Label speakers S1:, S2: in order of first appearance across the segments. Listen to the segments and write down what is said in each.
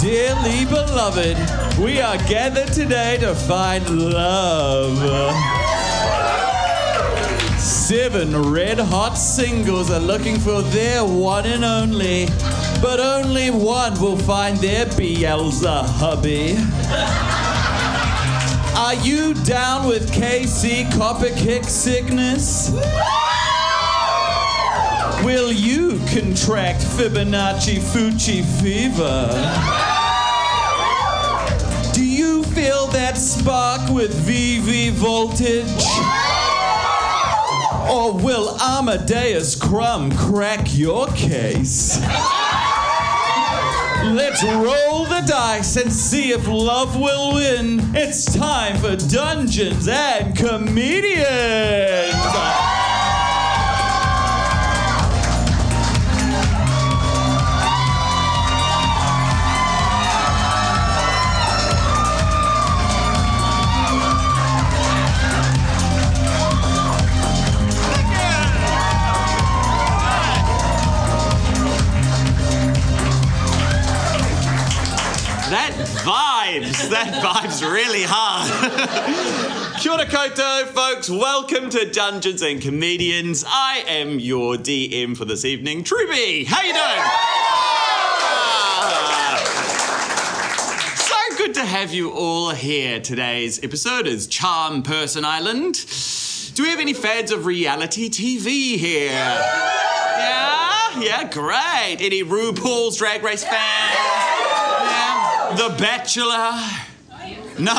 S1: Dearly beloved, we are gathered today to find love. 7 red-hot singles are looking for their one and only, but only one will find their Beelzebubby. Are you down with KC Copperkick sickness? Will you contract Fibonacci Fucci fever? Do you feel that spark with VV voltage? Or will Amadeus Crumb crack your case? Let's roll the dice and see if love will win. It's time for Dungeons and Comedians.
S2: That vibe's really hard. Kia ora koutou, folks. Welcome to Dungeons and Comedians. I am your DM for this evening, Trubie. How you doing? So good to have you all here. Today's episode is Charm Person Island. Do we have any fans of reality TV here? Yeah, great. Any RuPaul's Drag Race fans? The Bachelor? No.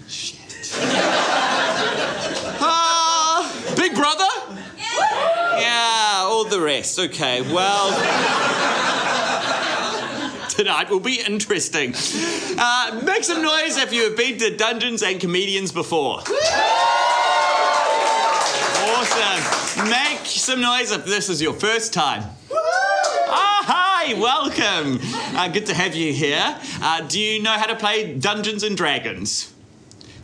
S2: Shit. Big Brother? Yeah, all the rest. Okay, well... Tonight will be interesting. Make some noise if you have been to Dungeons and Comedians before. Awesome. Make some noise if this is your first time. Hi, welcome. Good to have you here. Do you know how to play Dungeons and Dragons?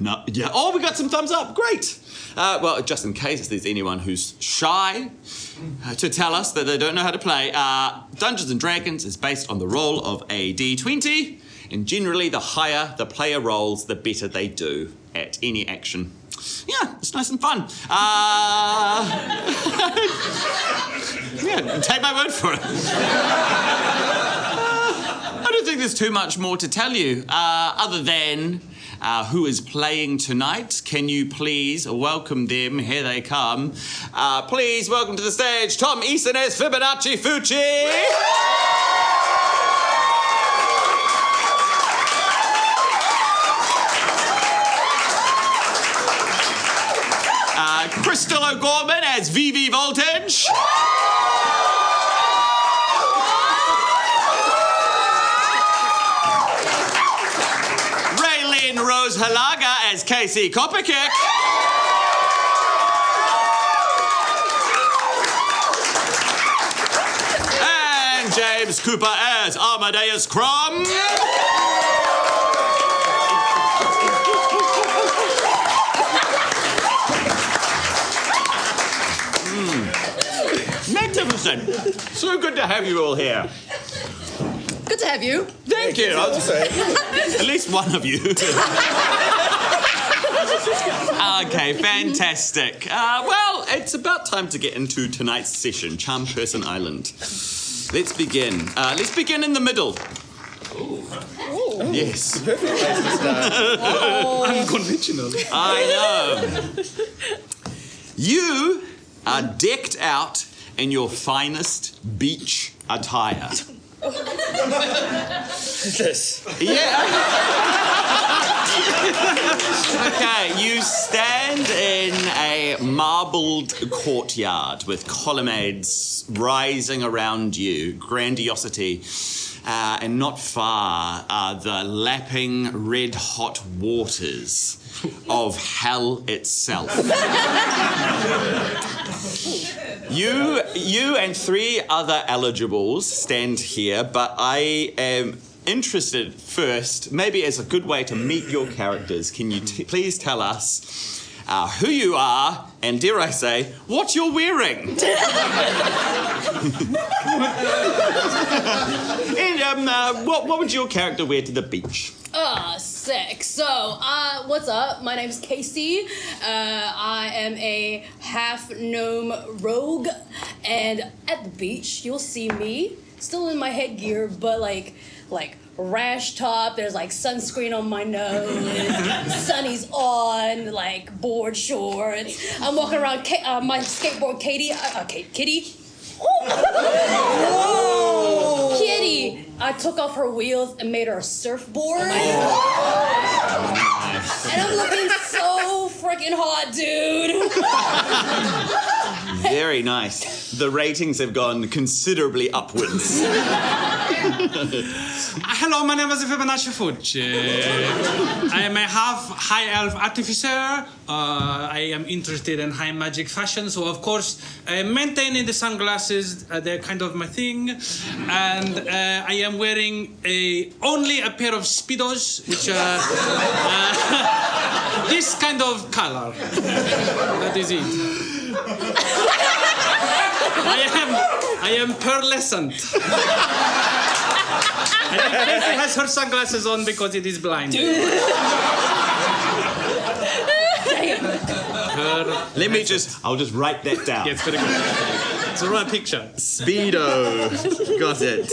S2: No. Yeah. Oh, we got some thumbs up. Great. Well, just in case there's anyone who's shy to tell us that they don't know how to play, Dungeons and Dragons is based on the roll of a D20, and generally the higher the player rolls, the better they do at any action. Yeah, it's nice and fun. Yeah, take my word for it. I don't think there's too much more to tell you, other than who is playing tonight. Can you please welcome them? Here they come. Please welcome to the stage, Tom Eason as Fibonacci Fucci. Krystal O'Gorman as VV Voltage. Reylene Rose Hilaga as KC Copperkick. And James Kupa as Amadeus Crumb. Magnificent. So good to have you all here.
S3: Good to have you.
S2: Thank you. I was saying. At least one of you. Okay, fantastic. Well, it's about time to get into tonight's session, Charm Person Island. Let's begin. Let's begin in the middle. Ooh. Yes.
S4: Perfect place to start. Unconventional.
S2: I know. You are decked out in your finest beach attire.
S4: This.
S2: Yeah. Okay, you stand in a marbled courtyard with colonnades rising around you, grandiosity, and not far are the lapping red-hot waters of hell itself. You and 3 other eligibles stand here, but I am interested first, maybe as a good way to meet your characters, can you please tell us who you are and, dare I say, what you're wearing? And what would your character wear to the beach?
S3: Sick. So, what's up? My name's Casey. I am a half-gnome rogue. And at the beach, you'll see me, still in my headgear, but like rash top, there's like sunscreen on my nose, sunny's on, like board shorts. I'm walking around my skateboard, Kitty. Kitty! I took off her wheels and made her a surfboard. And I'm looking so freaking hot, dude.
S2: Very nice. The ratings have gone considerably upwards.
S5: Hello, my name is Fibonacci Fucci. I am a half high elf artificer. I am interested in high magic fashion, so of course, maintaining the sunglasses, they're kind of my thing. And I am wearing only a pair of Speedos, which this kind of color. That is it. I am pearlescent. I think Casey has her sunglasses on because it is blind.
S2: I'll just write that down.
S5: Yeah, it's very good. It's the right picture.
S2: Speedo. Got it.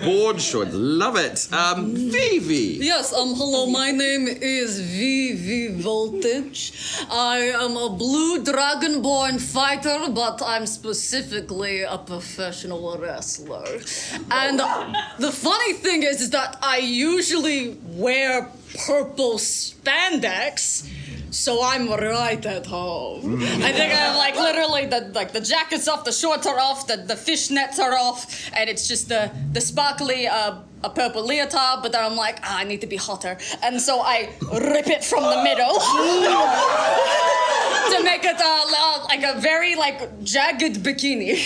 S2: Board short. Love it. Vivi.
S3: Yes, hello, my name is Vivi Voltage. I am a blue dragonborn fighter, but I'm specifically a professional wrestler. And the funny thing is that I usually wear purple spandex, so I'm right at home. I think I have like literally the jacket's off, the shorts are off, the fishnets are off, and it's just the sparkly a purple leotard, but then I'm like, I need to be hotter. And so I rip it from the middle to make it like a very jagged bikini.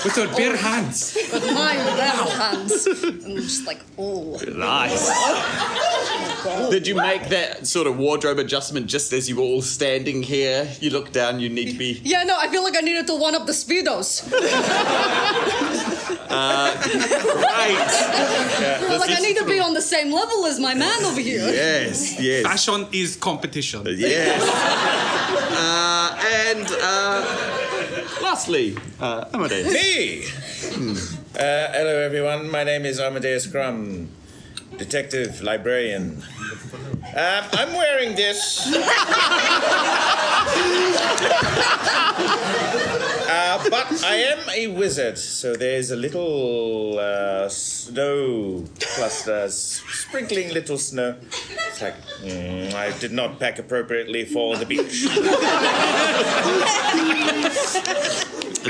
S5: With her bare hands.
S3: With my bare hands. I'm just like, oh.
S2: Nice. Did you make that sort of wardrobe adjustment just as you were all standing here? You look down, you need to be...
S3: Yeah, no, I feel like I needed to one-up the Speedos.
S2: Right.
S3: I need to be on the same level as my man over here.
S2: Yes.
S5: Fashion is competition.
S2: Yes. Lastly, Amadeus.
S4: Me! Hello, everyone. My name is Amadeus Crumb, detective librarian. I'm wearing this. But I am a wizard, so there's a little snow cluster, sprinkling little snow. It's like, I did not pack appropriately for the beach.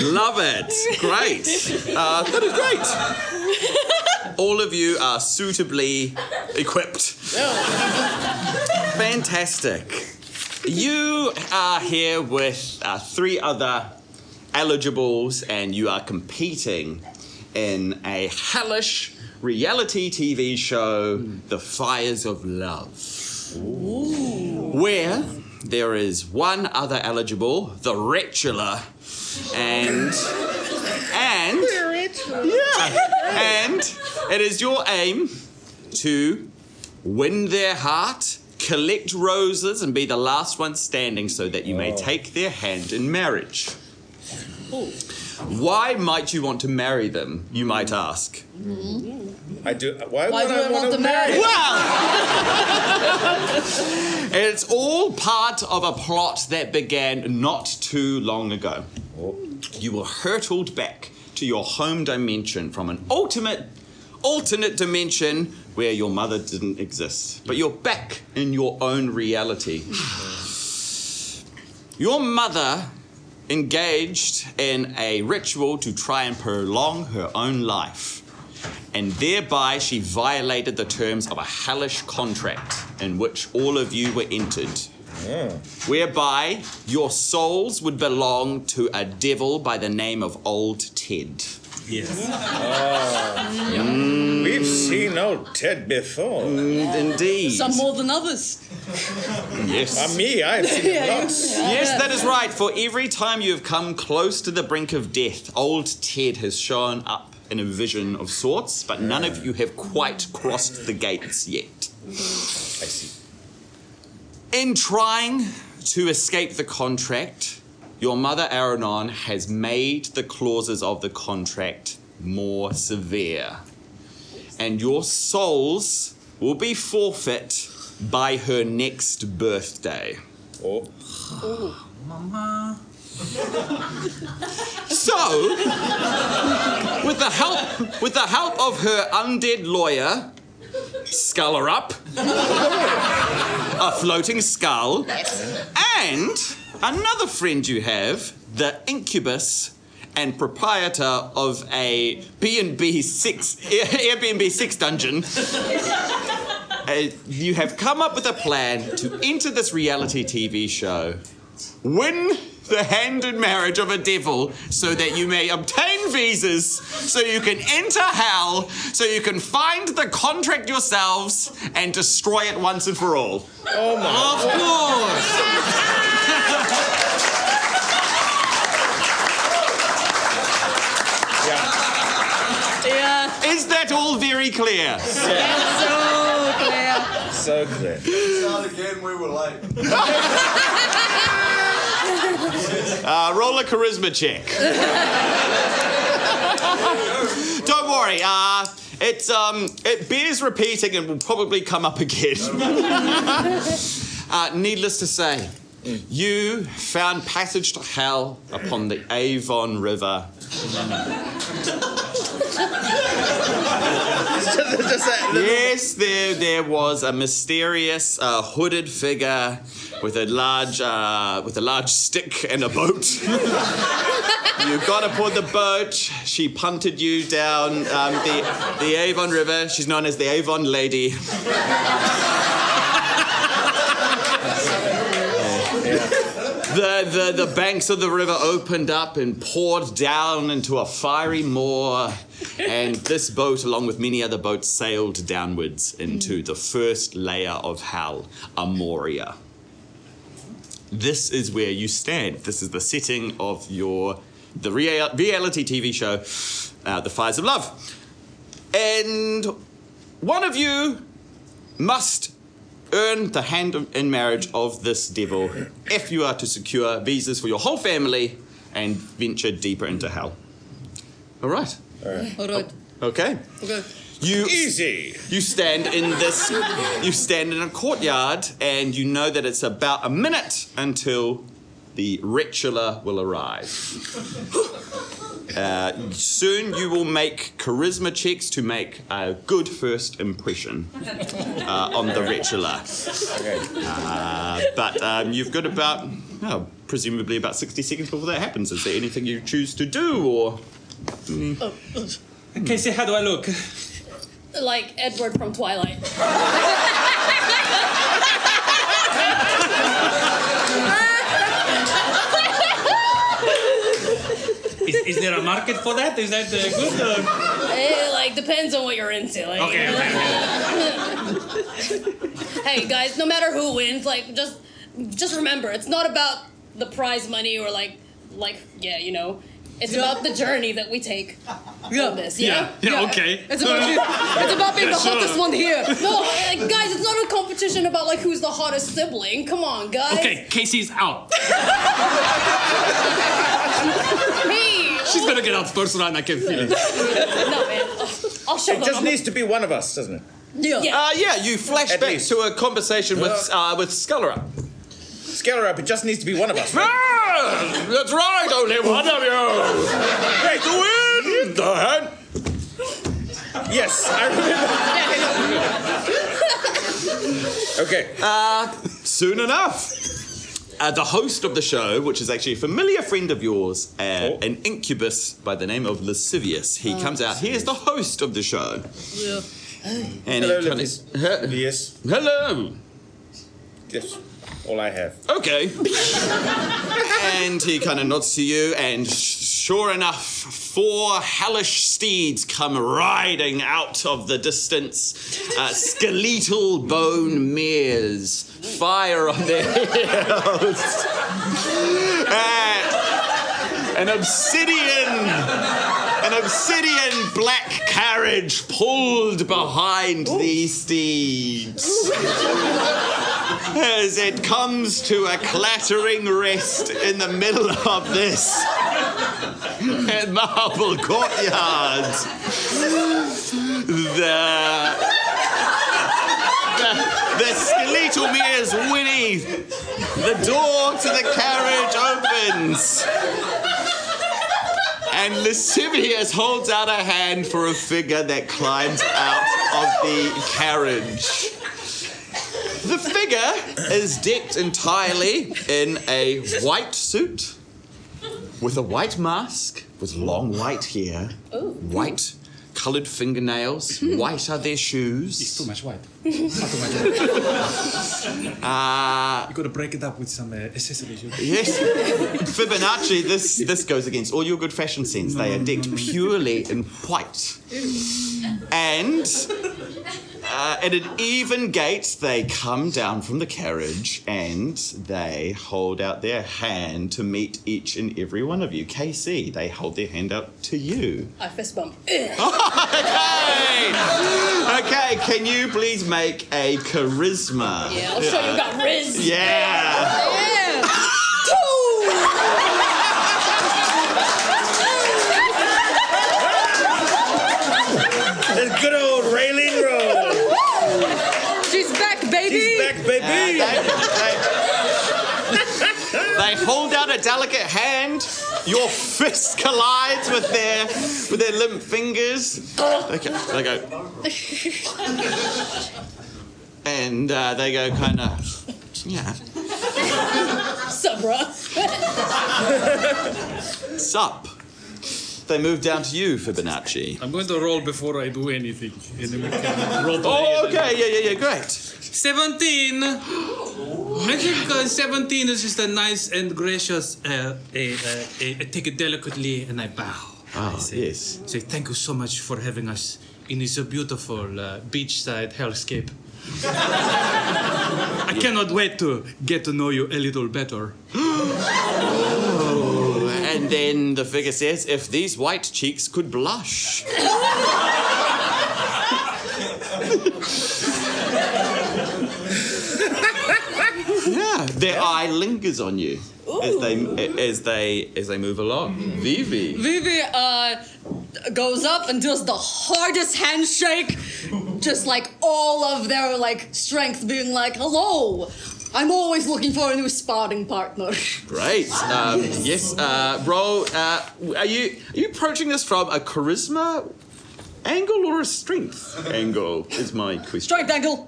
S2: Love it. Great. That is great. All of you are suitably equipped. Fantastic. You are here with 3 other eligibles, and you are competing in a hellish reality TV show, The Fires of Love. Ooh. Where there is one other eligible, the Wretchula, and it is your aim to win their heart, collect roses, and be the last one standing so that you may take their hand in marriage. Ooh. Why might you want to marry them, you might ask?
S4: I do. Why
S3: do I want to marry them?
S2: Well, it's all part of a plot that began not too long ago. Oh. You were hurtled back to your home dimension from an alternate dimension where your mother didn't exist. But you're back in your own reality. Your mother engaged in a ritual to try and prolong her own life, and thereby she violated the terms of a hellish contract in which all of you were entered, whereby your souls would belong to a devil by the name of Old Ted.
S5: Yes.
S4: We've seen old Ted before.
S2: Indeed.
S3: Some more than others.
S2: Yes.
S4: Me, I've seen him lots.
S2: Yes, that is right. For every time you have come close to the brink of death, old Ted has shown up in a vision of sorts, but none of you have quite crossed the gates yet.
S4: I see.
S2: In trying to escape the contract, your mother Aranon has made the clauses of the contract more severe, and your souls will be forfeit by her next birthday.
S4: Oh.
S5: Mama.
S2: So, with the help of her undead lawyer, Sculler Up, a floating skull, and another friend you have, the incubus and proprietor of a Airbnb 6 dungeon, you have come up with a plan to enter this reality TV show, win the hand in marriage of a devil so that you may obtain visas so you can enter hell, so you can find the contract yourselves and destroy it once and for all.
S4: Oh my.
S5: Of course.
S3: Yeah.
S2: Is that all very clear?
S3: So clear.
S4: So clear.
S6: Not again, we were late.
S2: Roll a charisma check. Don't worry, it bears repeating and will probably come up again. Needless to say, you found passage to hell upon the Avon River. Yes, there was a mysterious hooded figure with a large stick and a boat. You got aboard the boat. She punted you down the Avon River. She's known as the Avon Lady. The banks of the river opened up and poured down into a fiery moor, and this boat, along with many other boats, sailed downwards into the first layer of hell, Amoria. This is where you stand. This is the setting of the reality TV show, The Fires of Love. And one of you must earn the hand in marriage of this devil if you are to secure visas for your whole family and venture deeper into hell. All right.
S3: All right.
S2: Okay.
S3: Okay.
S4: Easy.
S2: You stand in a courtyard, and you know that it's about a minute until the Retula will arrive. Soon you will make charisma checks to make a good first impression on the Retula.
S4: Okay.
S2: But you've got about, presumably about 60 seconds before that happens. Is there anything you choose to do, or?
S5: Casey, how do I look?
S3: Like Edward from Twilight.
S5: Is there a market for that? Is that good?
S3: It like depends on what you're into. Like,
S5: Okay.
S3: Hey guys, no matter who wins, like just remember, it's not about the prize money or like yeah, you know. It's about the journey that we take from this,
S5: Yeah, okay.
S3: It's about being the
S5: sure.
S3: hottest one here. No, like, guys, it's not a competition about like who's the hottest sibling. Come on, guys.
S5: Okay, Casey's out.
S3: Me.
S5: She's gonna get out first round, I can feel it.
S3: No, man. I'll show
S4: It just needs to be one of us, doesn't it?
S3: Yeah.
S2: You flash
S4: At
S2: back
S4: least.
S2: to a conversation with Sculler Up.
S4: Scale up, it just needs to be one of us. Right?
S2: That's right, only one of you. Great to win the hand.
S4: Yes, I remember. Okay.
S2: Soon enough. The host of the show, which is actually a familiar friend of yours, an incubus by the name of Lascivious. He comes out. He is the host of the show.
S3: Yeah.
S2: And
S4: Hello,
S2: he kinda,
S4: Yes.
S2: Hello.
S4: Yes. All I have.
S2: Okay. And he kind of nods to you and sure enough, 4 hellish steeds come riding out of the distance. Skeletal bone mares, fire on their heels. An obsidian black carriage pulled behind these steeds. As it comes to a clattering rest in the middle of this marble courtyard. The skeletal mares whinny. The door to the carriage opens. And Lascivious holds out a hand for a figure that climbs out of the carriage. The figure is decked entirely in a white suit with a white mask, with long white hair, white coloured fingernails, white are their shoes.
S5: It's too much white. Not too much white. You got to break it up with some accessories.
S2: Yes, Fibonacci, this goes against all your good fashion sense. They are decked purely in white. And at an even gait, they come down from the carriage and they hold out their hand to meet each and every one of you. KC, they hold their hand out to you.
S3: I fist bump.
S2: Okay, can you please make a charisma?
S3: Yeah, I'll show you got Riz.
S2: Yeah.
S4: This good old Reylene roll.
S3: She's back, baby.
S4: She's back, baby.
S2: They hold out a delicate hand. Your fist collides with their limp fingers. Okay, they go. And they go kind of, yeah.
S3: Sup, bruh?
S2: Sup. They move down to you, Fibonacci.
S5: I'm going to roll before I do anything. And then we can roll to
S2: Oh,
S5: the
S2: okay, yeah, great.
S5: 17. I think 17 is just a nice and gracious. I take it delicately and I bow.
S2: Oh, yes.
S5: Say thank you so much for having us in this beautiful beachside hellscape. I cannot wait to get to know you a little better.
S2: Oh, and then the figure says, if these white cheeks could blush. Yeah, their eye lingers on you as they move along. Vivi.
S3: Vivi goes up and does the hardest handshake, just like all of their strength being like, hello, I'm always looking for a new sparring partner.
S2: Great. Yes. Roll. Are you approaching this from a charisma angle or a strength angle? Is my question.
S3: Strength angle.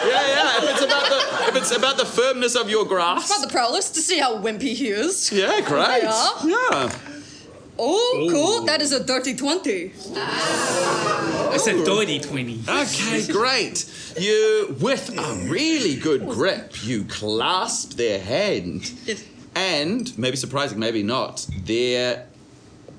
S2: Yeah. If it's about the firmness of your grasp.
S3: About the prowess to see how wimpy he is.
S2: Yeah, great. Yeah.
S3: Oh, cool. That is a dirty 20.
S5: It's a dirty 20.
S2: Okay, great. You, with a really good grip, you clasp their hand. And, maybe surprising, maybe not,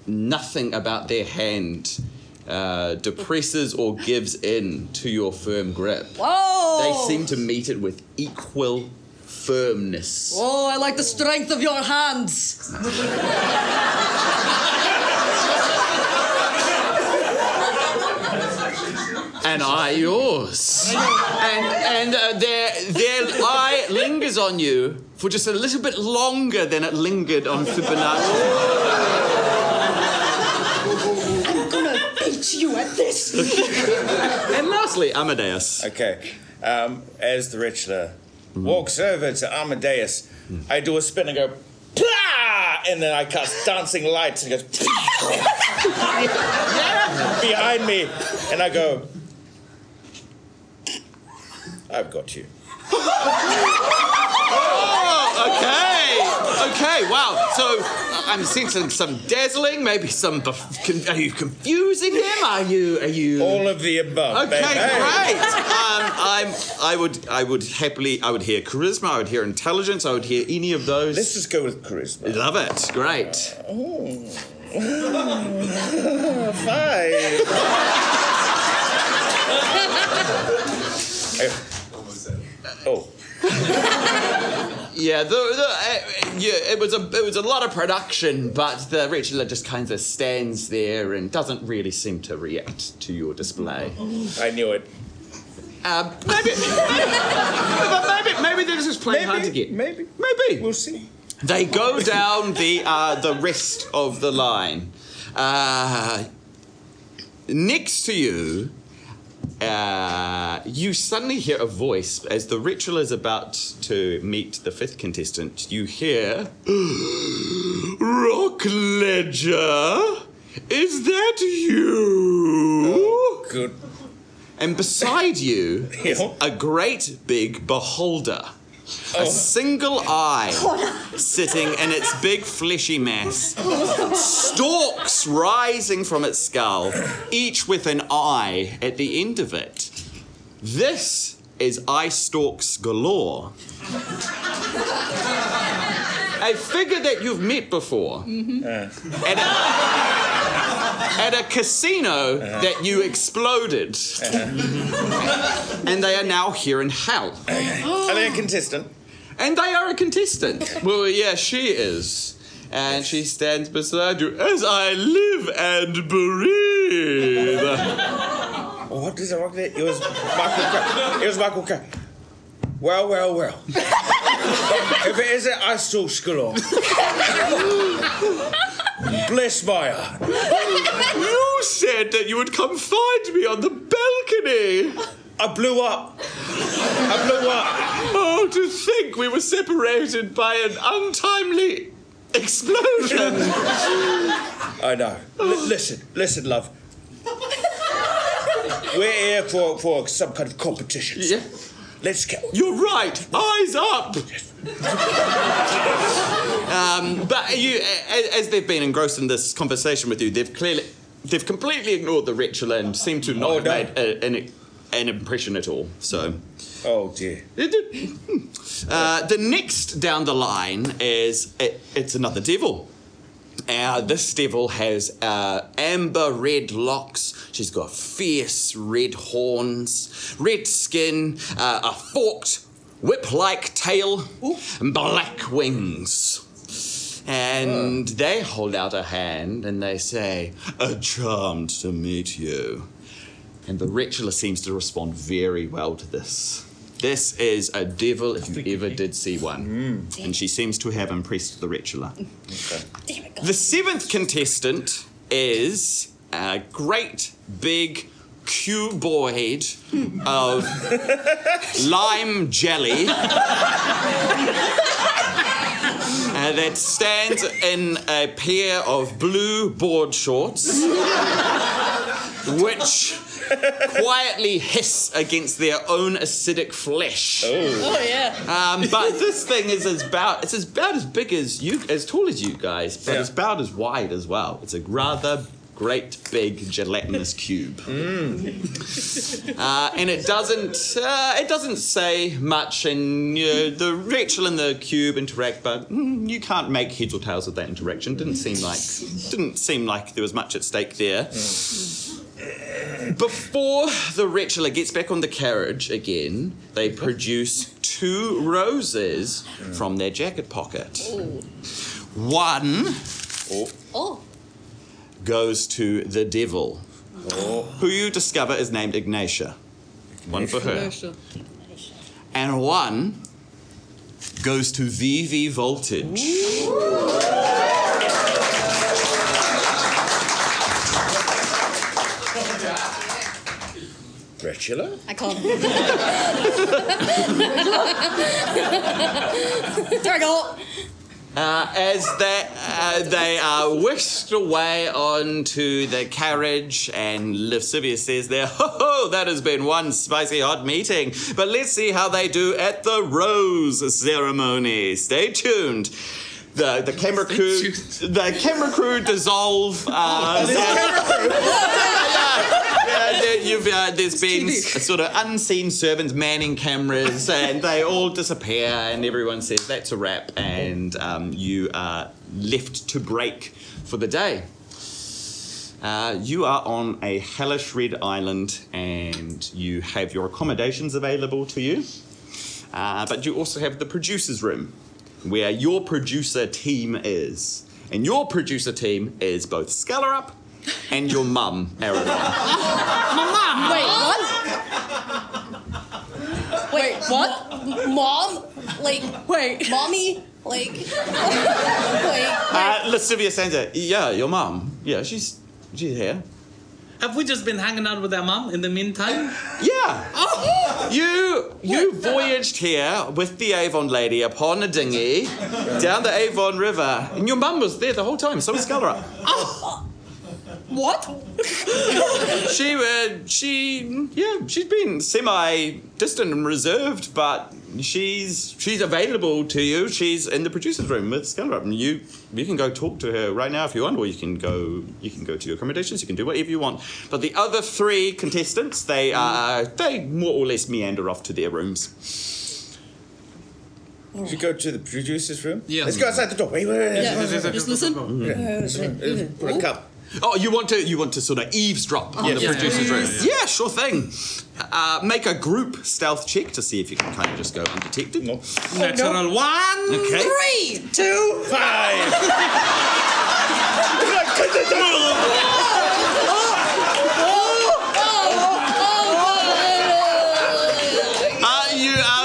S2: nothing about their hand depresses or gives in to your firm grip.
S3: Whoa!
S2: They seem to meet it with equal firmness.
S3: Oh, I like the strength of your hands.
S2: And I yours. And their eye lingers on you for just a little bit longer than it lingered on Fibonacci.
S3: I'm gonna beat you at this.
S2: And lastly, Amadeus.
S4: Okay. As the Richter walks over to Amadeus, I do a spin and go, Plah! And then I cast dancing lights and it goes behind me. And I go, I've got you.
S2: Oh, okay. Okay, wow. So I'm sensing some dazzling, maybe some. Are you confusing him? Are you?
S4: All of the above.
S2: Okay,
S4: baby.
S2: great. I would happily. I would hear charisma. I would hear intelligence. I would hear any of those.
S4: Let's just go with charisma.
S2: Love it. Great.
S4: 5. Oh.
S2: Yeah, it was a lot of production, but the Rachel just kind of stands there and doesn't really seem to react to your display.
S4: I knew it.
S2: Maybe they're just playing hard to get.
S4: Maybe. We'll see.
S2: They go down the rest of the line. Next to you, you suddenly hear a voice as the ritual is about to meet the 5th contestant. You hear, Rock Ledger, is that you?
S4: Oh, good.
S2: And beside you is a great big beholder. A single eye sitting in its big fleshy mass. Stalks rising from its skull, each with an eye at the end of it. This is eye stalks galore. A figure that you've met before. At a casino that you exploded. And they are now here in hell.
S4: Are they a contestant?
S2: And they are a contestant. Well, yeah, she is. And she stands beside you as I live and breathe.
S4: What is it? It was Michael Caine. Well. If it isn't, I still skull. Bless my heart.
S2: You said that you would come find me on the balcony.
S4: I blew up.
S2: Oh, to think we were separated by an untimely explosion.
S4: I know. Listen, love. We're here for some kind of competition.
S2: Yeah.
S4: Let's go.
S2: You're right. Eyes up. But you, as they've been engrossed in this conversation with you, they've completely ignored the ritual and seem to not have made an impression at all. So.
S4: Oh dear.
S2: The next down the line is it's another devil. This devil has amber red locks. She's got fierce red horns, red skin, a forked whip-like tail, and black wings. And they hold out a hand and they say, "Charmed to meet you." And the ritualer seems to respond very well to this. This is a devil if you ever did see one. And she seems to have impressed the ritualer.
S4: Okay.
S2: The 7th contestant is a great big cuboid of lime jelly that stands in a pair of blue board shorts, which quietly hiss against their own acidic flesh.
S3: Oh yeah.
S2: But this thing is about as big as you, as tall as you guys, but it's about as wide as well. It's a rather great big gelatinous cube. And it doesn't say much, and the ritual and the cube interact, but you can't make heads or tails of that interaction. Didn't seem like there was much at stake there. Before the ritualer gets back on the carriage again, they produce 2 roses from their jacket pocket. One goes to the devil, who you discover is named Ignatia. One for her. And one goes to VV Voltage.
S4: Ritualer?
S3: I can't. There we go.
S2: As they are whisked away onto the carriage, and Lascivious says there, "Ho, that has been one spicy hot meeting, but let's see how they do at the rose ceremony. Stay tuned." the camera crew dissolve. There's been sort of unseen servants manning cameras, and they all disappear, and everyone says that's a wrap, and you are left to break for the day. You are on a hellish red island, and you have your accommodations available to you, but you also have the producer's room, where your producer team is. And your producer team is both Scalar-Up and your mum, Aaron.
S3: Wait, what? Wait, what? Mom? Like, wait. Mommy? Like, wait.
S2: Lascivia Santa, yeah, your mum. Yeah, she's here.
S5: Have we just been hanging out with our mum in the meantime?
S2: Yeah. Oh. You voyaged here with the Avon lady upon a dinghy down the Avon River, and your mum was there the whole time. So was Scalar-Up.
S3: Oh. What?
S2: She's been semi-distant and reserved, but she's available to you. She's in the producer's room with Scalar-Up, and you can go talk to her right now if you want, or you can go to your accommodations. You can do whatever you want. But the other three contestants, they more or less meander off to their rooms.
S4: Should we go to the producer's room?
S5: Yeah.
S4: Let's go outside the door. Wait.
S3: Just listen.
S4: Put a cup.
S2: Oh, you want to sort of eavesdrop on the producer's room? Yeah, sure thing. Make a group stealth check to see if you can kind of just go undetected.
S4: No.
S5: Natural 1.
S2: Okay.
S3: 3,
S4: 2, 5.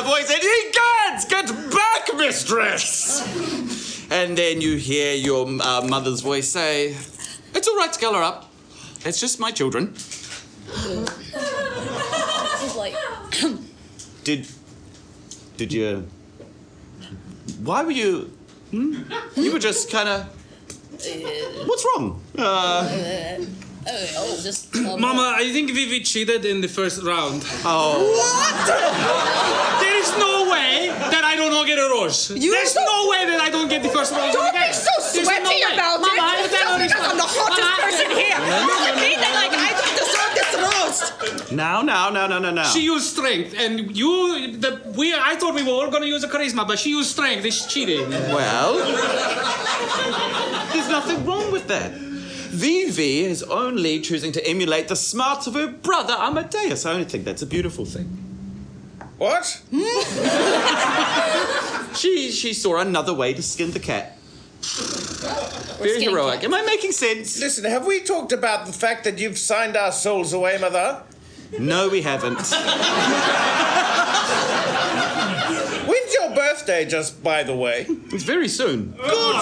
S2: Voice said, "Ye gods, get back, mistress!" And then you hear your mother's voice say, "It's all right, Scalar-Up. It's just my children."
S3: She's like,
S2: Did you? Why were you? You were just kind of. What's wrong?
S3: just.
S5: Mama, I think Vivi cheated in the first round.
S2: Oh.
S5: There is no way that I don't get a rose. There's no way that I don't get the first rose.
S6: Don't be so sweaty about it.
S5: Mama,
S6: Tell me that I'm the hottest person here. You mean that like I don't deserve this roast?
S2: No.
S5: She used strength, and I thought we were all gonna use a charisma, but she used strength. It's cheating.
S2: Well, there's nothing wrong with that. Vivi is only choosing to emulate the smarts of her brother Amadeus. I only think that's a beautiful thing.
S4: What?
S2: She saw another way to skin the cat. Very heroic. Am I making sense?
S4: Listen, have we talked about the fact that you've signed our souls away, Mother?
S2: No, we haven't.
S4: When's your birthday, just by the way?
S2: It's very soon.
S4: Good.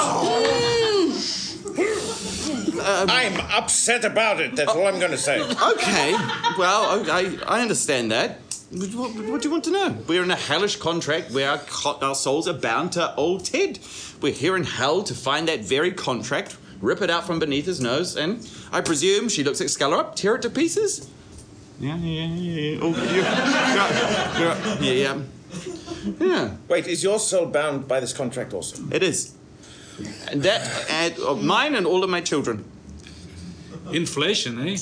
S4: I'm upset about it. That's all I'm going to say.
S2: Okay. Well, I understand that. What do you want to know? We're in a hellish contract where our souls are bound to old Ted. We're here in hell to find that very contract, rip it out from beneath his nose, and I presume she looks at Scalar-Up, tear it to pieces. Yeah. Oh, yeah.
S4: Wait, is your soul bound by this contract also?
S2: It is. And that, of mine and all of my children.
S5: Inflation, eh?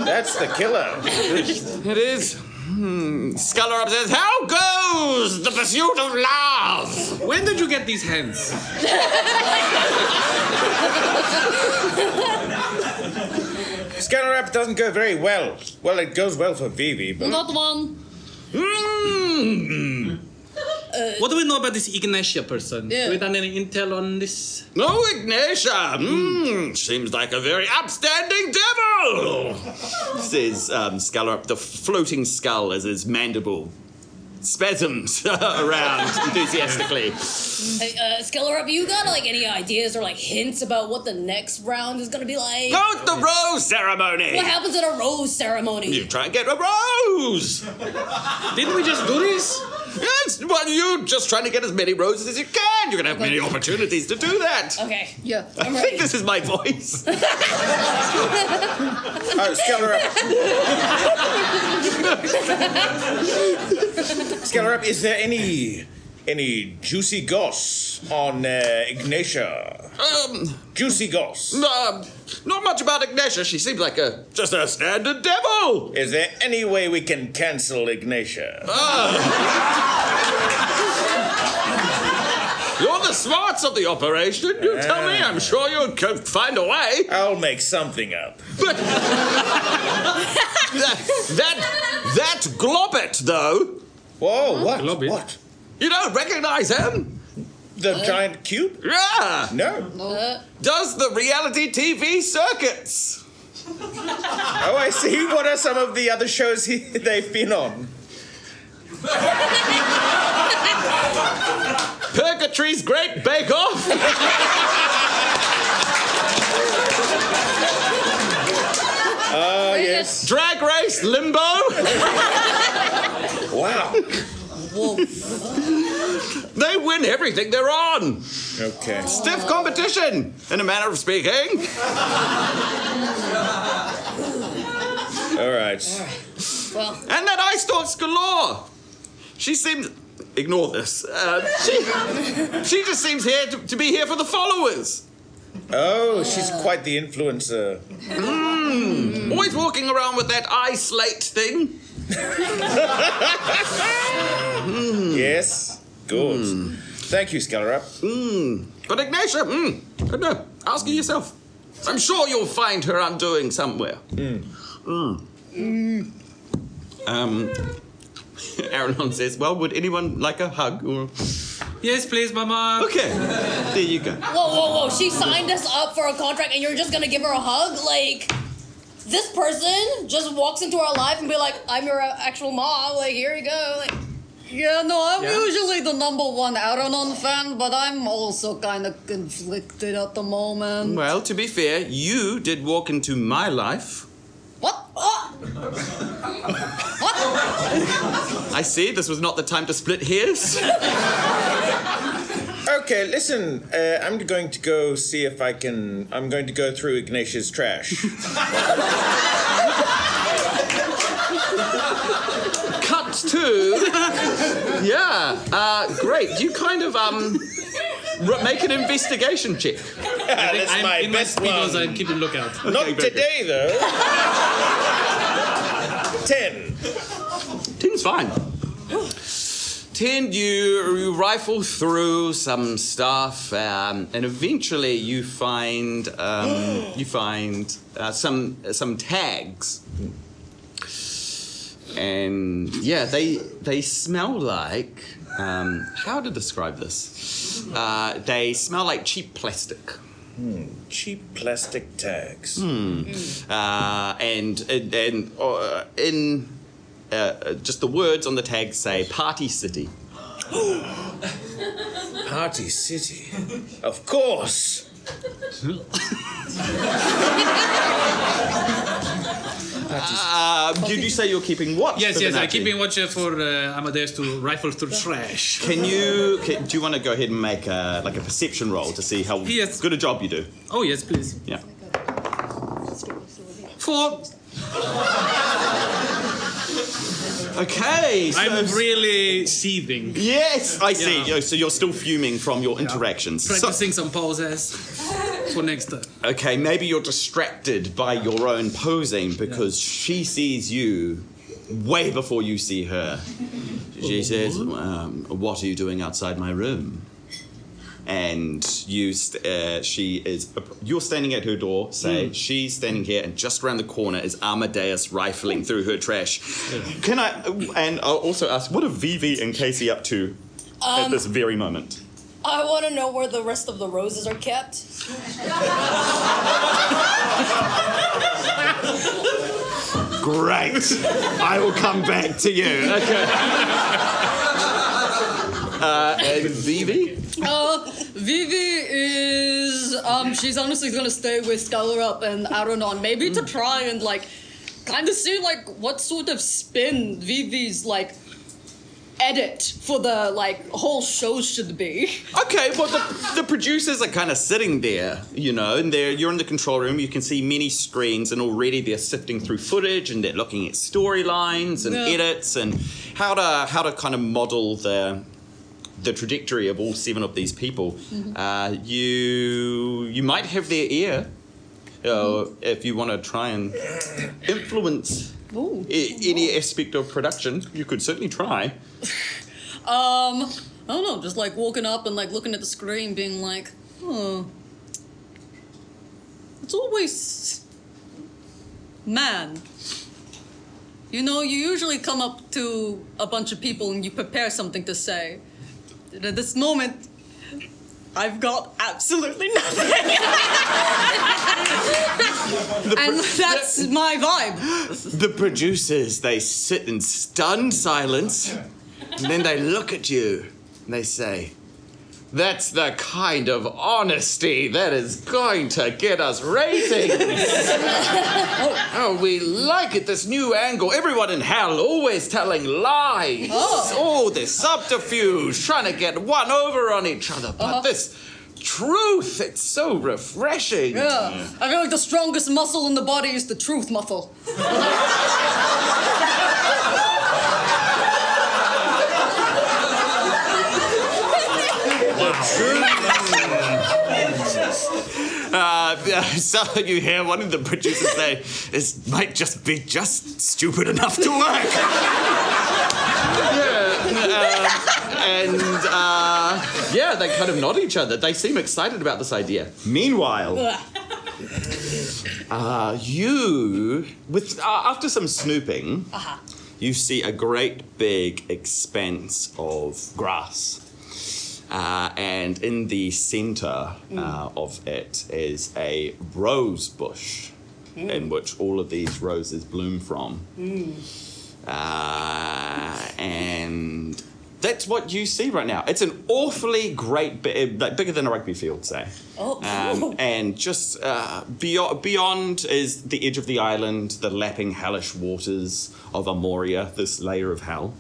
S4: That's the killer.
S2: It is. Scalar-Up says, "How goes the pursuit of love?"
S5: When did you get these hands?
S4: Scalar-Up doesn't go very well. Well, it goes well for Vivi, but...
S3: Not one.
S5: What do we know about this Ignatia person?
S3: Yeah.
S5: Have we done any intel on this?
S2: No, Ignatia. Seems like a very upstanding devil, says Scalar-Up, the floating skull as his mandible spasms around enthusiastically.
S3: Hey, Scalar-Up, you got like any ideas or like hints about what the next round is gonna be like?
S2: Go to the rose ceremony.
S3: What happens at a rose ceremony?
S2: You try and get a rose.
S5: Didn't we just do this?
S2: Yes, well, you're just trying to get as many roses as you can. You're going to have many opportunities to do that.
S3: Okay. Yeah.
S2: I think this is my voice.
S4: Scalar-Up. Scalar-Up, is there any any juicy goss on Ignatia? Juicy goss.
S2: Not much about Ignatia. She seems like just a standard devil.
S4: Is there any way we can cancel Ignatia?
S2: You're the smarts of the operation. You tell me. I'm sure you can find a way.
S4: I'll make something up.
S2: But that Globbit, though.
S4: Whoa, what?
S5: Globbit?
S4: What?
S2: You don't recognize him?
S4: The giant cube?
S2: Yeah.
S4: No.
S2: Does the reality TV circuits.
S4: Oh, I see. What are some of the other shows they've been on?
S2: Purgatory's Great Bake Off.
S4: Yes.
S2: Drag Race Limbo.
S4: Wow.
S3: Whoa.
S2: They win everything they're on.
S4: Okay.
S2: Stiff competition, in a manner of speaking.
S4: All right.
S3: Well,
S2: And that Ice Dog's galore. She seems... Ignore this. She just seems here to be here for the followers.
S4: Oh, she's quite the influencer.
S2: Always walking around with that eye slate thing.
S4: Yes. Good. Thank you, Scalarap.
S2: But Ignatia, I don't know. Ask her yourself. I'm sure you'll find her undoing somewhere. Aranon says, well, would anyone like a hug? Or...
S5: Yes, please, Mama.
S2: Okay, there you go.
S6: Whoa. She signed us up for a contract and you're just gonna give her a hug? Like, this person just walks into our life and be like, I'm your actual mom. Like, here you go. Like,
S3: yeah, no, I'm usually the #1 Aranon fan, but I'm also kind of conflicted at the moment.
S2: Well, to be fair, you did walk into my life.
S3: What? What?
S2: I see, this was not the time to split hairs.
S4: Okay, listen. I'm going to go see if I can... I'm going to go through Ignatia's trash.
S2: Cut to... Yeah, great. You kind of, make an investigation check.
S4: That's my
S5: In my
S4: best
S5: speedos,
S4: one.
S5: I'm keeping lookout.
S4: Not today, though. 10.
S2: 10's fine. 10, you rifle through some stuff, and eventually you find some tags, and yeah, they smell like how to describe this? They smell like cheap plastic.
S4: Cheap plastic tags.
S2: And in just the words on the tag say Party City.
S4: Party City. Of course.
S2: Did you say you're keeping watch?
S5: Yes,
S2: for the
S5: I'm
S2: night?
S5: keeping watch for Amadeus to rifle through trash.
S2: Do you want to go ahead and make a perception roll to see how
S5: Yes.
S2: good a job you do?
S5: Oh, yes, please.
S2: Yeah.
S5: 4.
S2: Okay. So
S5: I'm really seething.
S2: yes, I see.
S5: Yeah.
S2: So you're still fuming from your interactions. So-
S5: Practicing some poses for next time.
S2: okay, maybe you're distracted by your own posing because she sees you way before you see her. She says, "What are you doing outside my room?" And you're standing at her door, say, she's standing here, and just around the corner is Amadeus rifling through her trash. Can I, and I'll also ask, what are Vivi and Casey up to at this very moment?
S6: I want to know where the rest of the roses are kept.
S2: Great. I will come back to you. Okay. And Vivi?
S3: Vivi is, she's honestly gonna stay with Scalarap and Aranon, maybe to try and, kind of see, what sort of spin Vivi's, edit for the, whole show should be.
S2: Okay, well, the producers are kind of sitting there, and you're in the control room. You can see many screens, and already they're sifting through footage, and they're looking at storylines and edits, and how to kind of model the the trajectory of all 7 of these people, you might have their ear. If you want to try and influence any aspect of production, you could certainly try.
S3: I don't know, just like walking up and like looking at the screen being like, it's always man. You know, you usually come up to a bunch of people and you prepare something to say. And at this moment, I've got absolutely nothing. And that's my vibe.
S2: The producers, they sit in stunned silence, and then they look at you, and they say, "That's the kind of honesty that is going to get us ratings." Oh, we like it, this new angle. Everyone in hell always telling lies. Oh, this subterfuge, trying to get one over on each other. But this truth, it's so refreshing.
S3: Yeah, I feel like the strongest muscle in the body is the truth muscle.
S2: So you hear one of the producers say, "This might just be stupid enough to work." They kind of nod at each other. They seem excited about this idea. Meanwhile, after some snooping, you see a great big expanse of grass. And in the center of it is a rose bush in which all of these roses bloom from. And that's what you see right now. It's an awfully great, bigger than a rugby field, say. And just beyond is the edge of the island, the lapping hellish waters of Amoria, this layer of hell.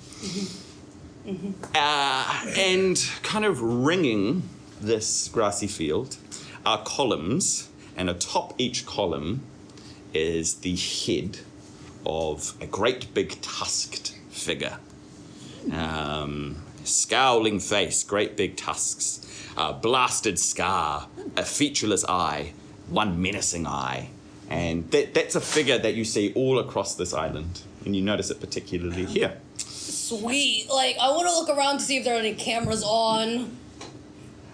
S2: And kind of ringing this grassy field are columns, and atop each column is the head of a great big tusked figure. Scowling face, great big tusks, a blasted scar, a featureless eye, one menacing eye. And that's a figure that you see all across this island, and you notice it particularly here.
S6: Sweet. Like, I want to look around to see if there are any cameras on.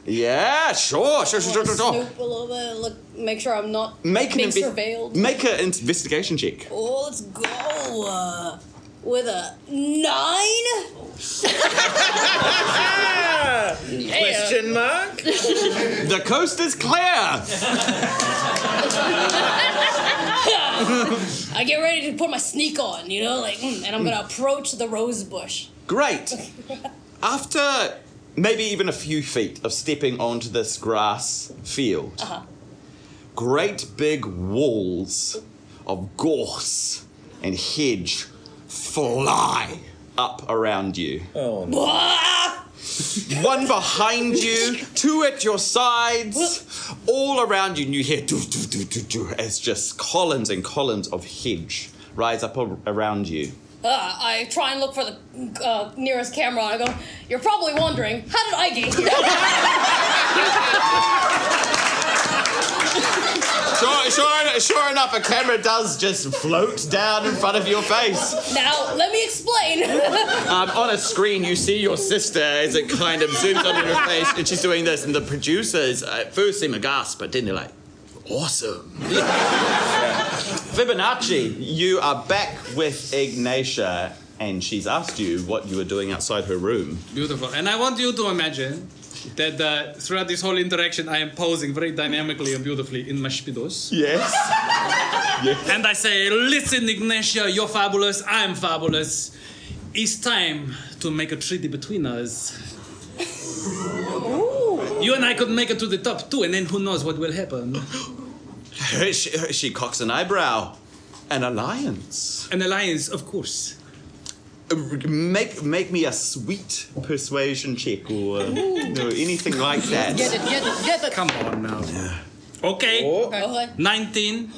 S2: Yeah, sure.
S6: Snoop a little bit. Look, make sure I'm not being surveilled.
S2: Make an investigation check.
S6: Oh, let's go. With a 9?
S4: Question mark?
S2: The coast is clear.
S6: I get ready to put my sneak on, you know, like, and I'm gonna approach the rose bush.
S2: Great. After maybe even a few feet of stepping onto this grass field, great big walls of gorse and hedge fly up around you.
S4: Oh, no.
S2: One behind you, 2 at your sides, all around you, and you hear do as just columns and columns of hedge rise up around you.
S6: I try and look for the nearest camera, and I go, "You're probably wondering, how did I get here?"
S2: Sure enough, a camera does just float down in front of your face.
S6: Now, let me explain.
S2: On a screen, you see your sister as it kind of zooms onto her face, and she's doing this, and the producers at first seem aghast, but then they're like, "Awesome." Fibonacci, you are back with Ignatia, and she's asked you what you were doing outside her room.
S5: Beautiful. And I want you to imagine that throughout this whole interaction, I am posing very dynamically and beautifully in my speedos.
S2: Yes.
S5: And I say, "Listen, Ignatia, you're fabulous, I'm fabulous. It's time to make a treaty between us. You and I could make it to the top too, and then who knows what will happen."
S2: She cocks an eyebrow. An alliance.
S5: An alliance, of course.
S2: Make me a sweet persuasion check or anything like that.
S3: Get it.
S5: Come on now. Okay.
S6: Okay.
S5: 19.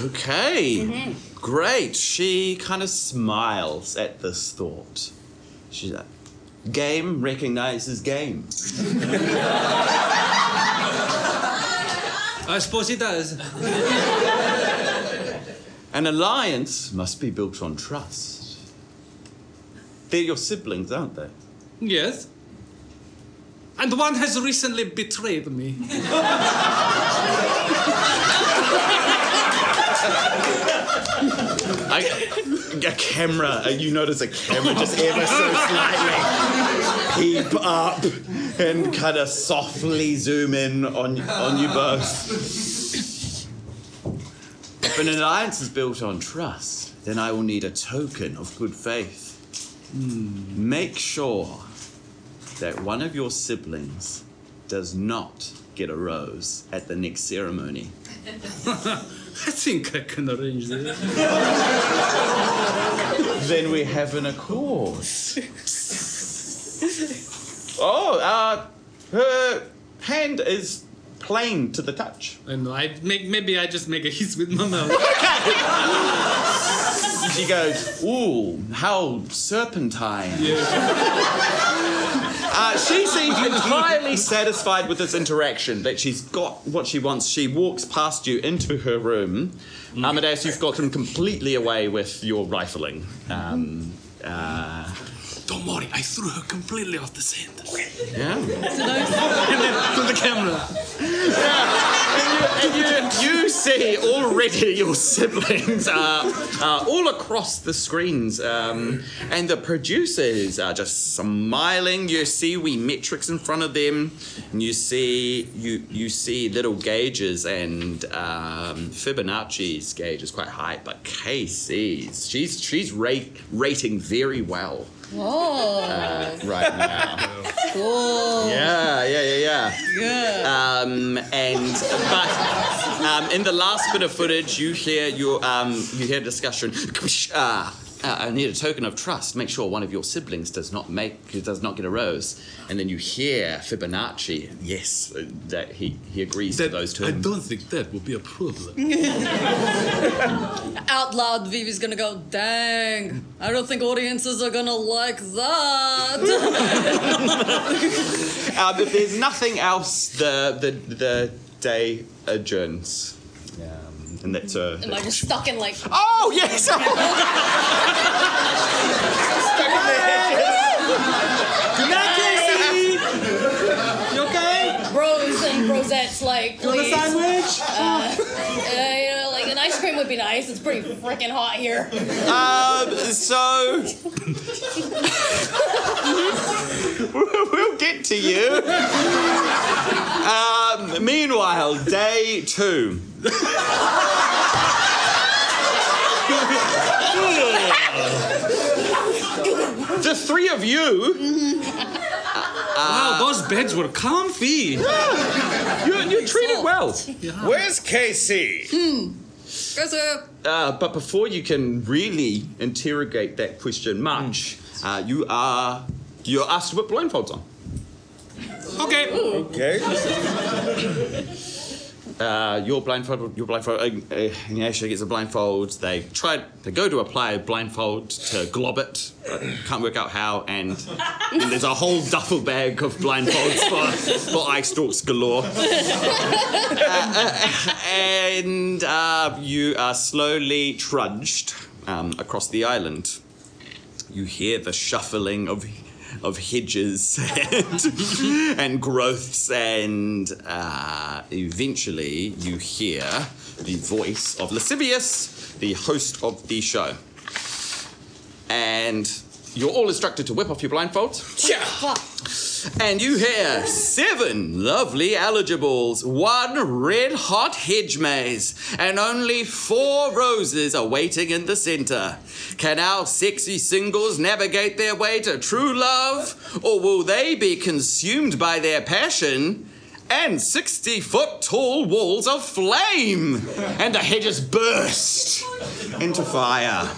S2: Okay. Great. She kind of smiles at this thought. She's like, Game recognizes game.
S5: I suppose it does.
S2: An alliance must be built on trust. They're your siblings, aren't they?
S5: Yes. And one has recently betrayed me.
S2: A camera, you notice a camera just ever so slightly peep up and kind of softly zoom in on you both. If an alliance is built on trust, then I will need a token of good faith. Make sure that one of your siblings does not get a rose at the next ceremony.
S5: I think I can arrange this.
S2: Then we have an accord. Oh, her hand is plain to the touch.
S5: I know. Maybe I just make a hiss with my mouth.
S2: She goes, ooh, how serpentine. She seems entirely satisfied with this interaction, that she's got what she wants. She walks past you into her room. Amadeus, you've gotten completely away with your rifling.
S5: Don't worry, I threw her completely off the scent.
S2: Yeah.
S5: And then to the camera.
S2: And you see already your siblings all across the screens, and the producers are just smiling. You see wee metrics in front of them, and you see little gauges, and Fibonacci's gauge is quite high, but KC's she's rating very well.
S3: Whoa.
S2: Right now.
S3: Cool.
S2: Yeah. But in the last bit of footage, you hear a discussion. I need a token of trust. Make sure one of your siblings does not get a rose. And then you hear Fibonacci. Yes, that he agrees to those terms.
S5: I don't think that will be a problem.
S3: Out loud, Vivi's gonna go, dang, I don't think audiences are gonna like that.
S2: If there's nothing else, the day adjourns. And that's
S6: Am I just stuck in like...
S2: Oh, yes! Stuck in the
S5: Good night, Casey! You okay?
S6: Bros and brosettes, like,
S5: You want a
S6: please.
S5: sandwich?
S6: Like an ice cream would be nice. It's pretty freaking hot here.
S2: So we'll get to you. Meanwhile, day 2. The three of you.
S5: Wow, those beds were comfy.
S2: You're treated well.
S4: Where's KC?
S2: But before you can really interrogate that question much, you're asked to put blindfolds on.
S5: Okay.
S4: Okay.
S2: Your blindfold. Ignatia gets a blindfold. They go to apply a blindfold to glob it, but can't work out how. And there's a whole duffel bag of blindfolds for eye stalks galore. And you are slowly trudged across the island. You hear the shuffling of hedges and growths, and eventually you hear the voice of Lascivious, the host of the show. And you're all instructed to whip off your blindfolds. And you hear 7 lovely eligibles, 1 red-hot hedge maze, and only 4 roses are waiting in the center. Can our sexy singles navigate their way to true love, or will they be consumed by their passion and 60-foot-tall walls of flame, and the hedges burst into fire?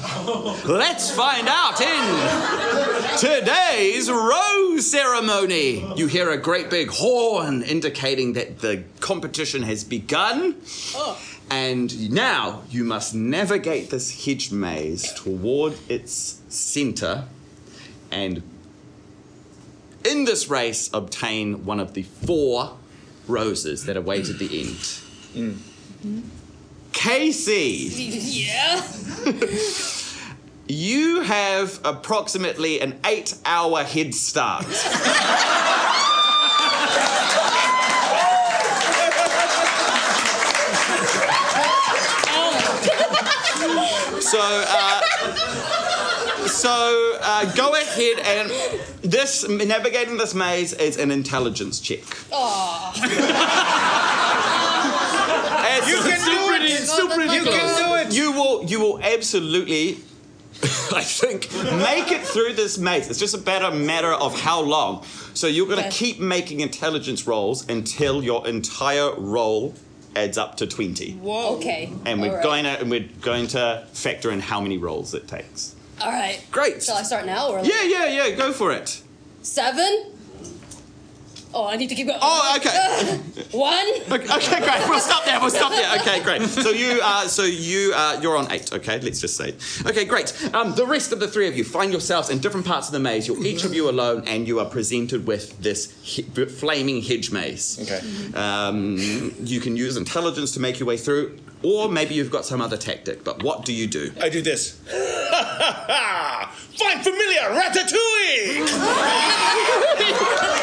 S2: Let's find out in today's rose ceremony. You hear a great big horn indicating that the competition has begun. And now you must navigate this hedge maze toward its center and in this race, obtain one of the 4 roses that await at the end. Casey,
S6: Yeah.
S2: you have approximately an 8-hour head start. So go ahead and navigating this maze is an intelligence check.
S4: You can do it. You can do it.
S2: You will absolutely, I think, make it through this maze. It's just a matter of how long. So you're going to keep making intelligence rolls until your entire roll adds up to 20.
S6: Whoa. Okay.
S2: And we're going to factor in how many rolls it takes.
S6: All right.
S2: Great.
S6: Shall I start now or?
S2: Yeah. Go for it.
S6: 7. Oh, I need to keep going.
S2: Oh, okay.
S6: 1.
S2: Okay, great. We'll stop there. Okay, great. So you're on 8. Okay, let's just say. Okay, great. The rest of the 3 of you find yourselves in different parts of the maze. You're each of you alone, and you are presented with this flaming hedge maze.
S4: Okay.
S2: You can use intelligence to make your way through, or maybe you've got some other tactic. But what do you do?
S4: I do this. Find familiar, ratatouille!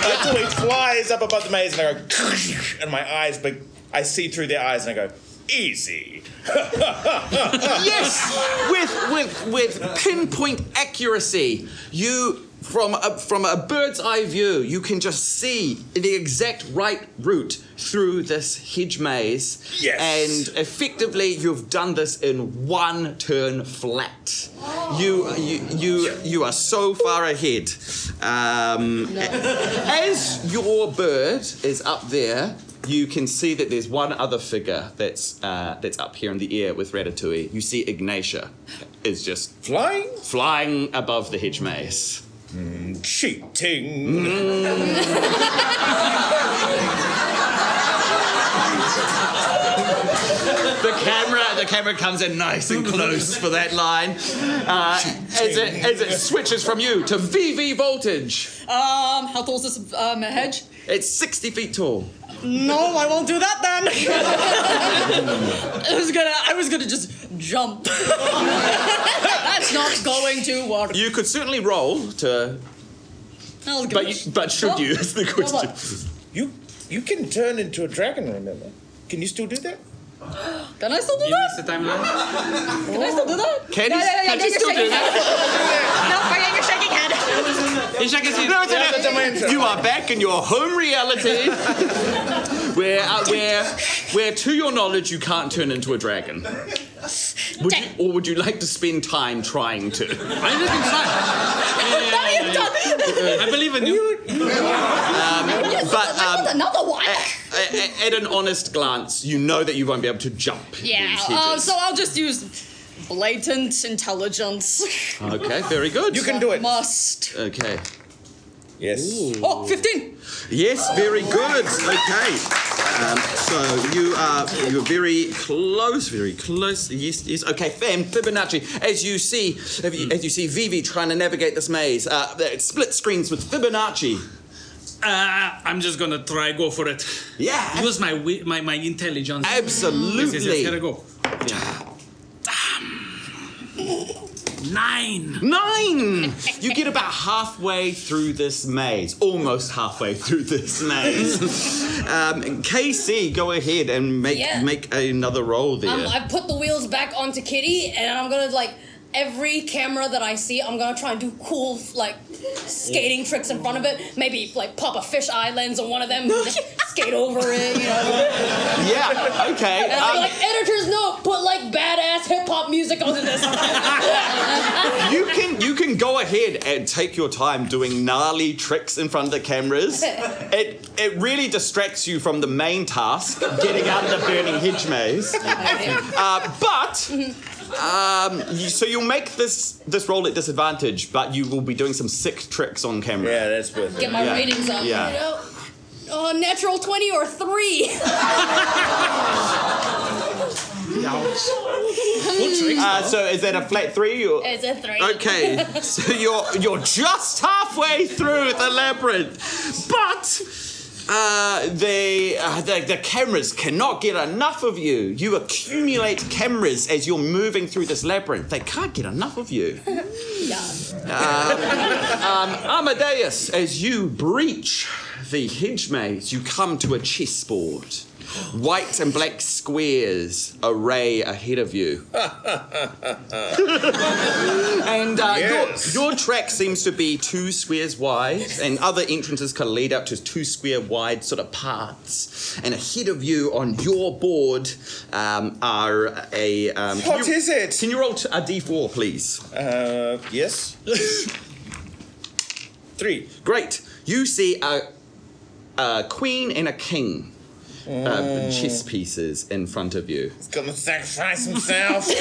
S4: Ratatouille flies up above the maze, and I go, and my eyes, but I see through their eyes, and I go, easy.
S2: Yes, with pinpoint accuracy, you. From a bird's eye view, you can just see the exact right route through this hedge maze.
S4: Yes.
S2: And effectively, you've done this in 1 turn flat. You are so far ahead. As your bird is up there, you can see that there's one other figure that's up here in the air with Ratatouille. You see Ignatia is just flying above the hedge maze.
S4: Cheating.
S2: The camera comes in nice and close for that line. As it switches from you to VV Voltage.
S3: How tall is this hedge?
S2: It's 60 feet tall.
S3: No, I won't do that then. I was gonna just jump. That's not going to work.
S2: You could certainly roll to. But should you? Is the question.
S4: You can turn into a dragon. Remember? Can you still do that?
S3: Can I still do
S5: You
S3: that?
S5: missed the timeline.
S3: Can I still do that?
S2: Can you still do that?
S3: No, you're shaking head.
S5: He's shaking his
S2: No. You are back in your home reality, where to your knowledge you can't turn into a dragon. Would you like to spend time trying to?
S5: I didn't try. I believe in you.
S3: Another one.
S2: At an honest glance, you know that you won't be able to jump.
S3: Yeah. So I'll just use blatant intelligence.
S2: Okay, very good.
S4: You can do it.
S3: Must.
S2: Okay.
S4: Yes.
S2: Ooh.
S3: Oh, 15.
S2: Yes, very good. Okay. So you're very close. Yes. Okay, Fibonacci. As you see Vivi trying to navigate this maze, it split screens with Fibonacci.
S5: I'm just gonna go for it.
S2: Yeah.
S5: Use my intelligence.
S2: Absolutely.
S5: Yes, gotta go.
S2: Yeah.
S5: 9.
S2: 9! You get about halfway through this maze. Almost halfway through this maze. KC, go ahead and make another roll there.
S6: I put the wheels back onto Kitty, and I'm gonna every camera that I see, I'm gonna try and do cool skating tricks in front of it. Maybe pop a fisheye lens on one of them, skate over it,
S2: Yeah, okay.
S6: And I'll be editors note, put badass hip hop music onto this.
S2: You can go ahead and take your time doing gnarly tricks in front of the cameras. It really distracts you from the main task, getting out of the burning hedge maze. So you'll make this roll at disadvantage, but you will be doing some sick tricks on camera.
S4: Yeah, that's worth it.
S6: Get my ratings up.
S2: Yeah.
S6: Natural 20 or 3.
S5: Ouch.
S2: So is that a flat 3? Or?
S6: It's a 3.
S2: Okay, so you're just halfway through the labyrinth, but the cameras cannot get enough of you. You accumulate cameras as you're moving through this labyrinth. They can't get enough of you. Amadeus, as you breach the hedge maze, you come to a chessboard. White and black squares array ahead of you. And your track seems to be 2 squares wide, and other entrances can lead up to 2 square wide sort of paths. And ahead of you on your board are a...
S4: What is it?
S2: Can you roll a d4, please?
S4: Yes. 3.
S2: Great. You see a queen and a king. Chess pieces in front of you.
S4: He's gonna sacrifice himself.
S2: And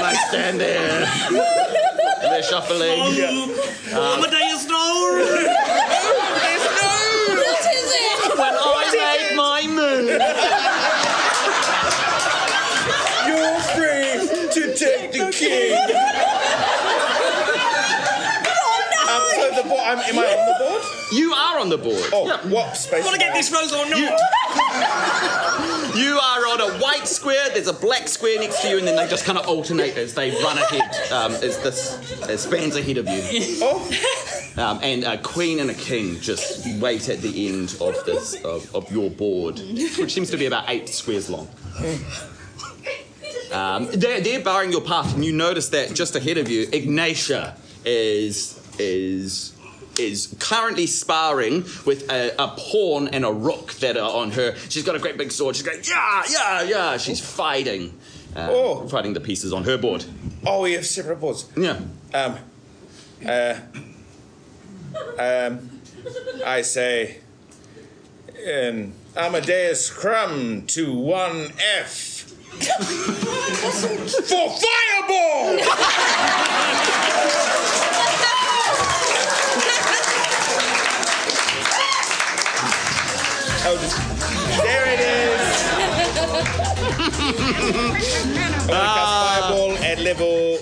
S2: they stand there. They're shuffling.
S5: Amadeus, no!
S6: What is it?
S2: When I made my move.
S4: You're free to take the king. Am I on the board?
S2: You are on the board.
S4: Oh, what space?
S5: I want to get this rose or not?
S2: You are on a white square, there's a black square next to you, and then they just kind of alternate as they run ahead. As this spans ahead of you.
S4: Oh.
S2: And a queen and a king just wait at the end of this of your board, which seems to be about 8 squares long. They're barring your path, and you notice that just ahead of you, Ignatia is currently sparring with a pawn and a rook that are on her. She's got a great big sword. She's going, yeah. She's fighting the pieces on her board.
S4: Oh, we have separate boards.
S2: Yeah.
S4: I say, Amadeus Crumb to 1F. For fireball! Oh, there it is. Only cast fireball at level,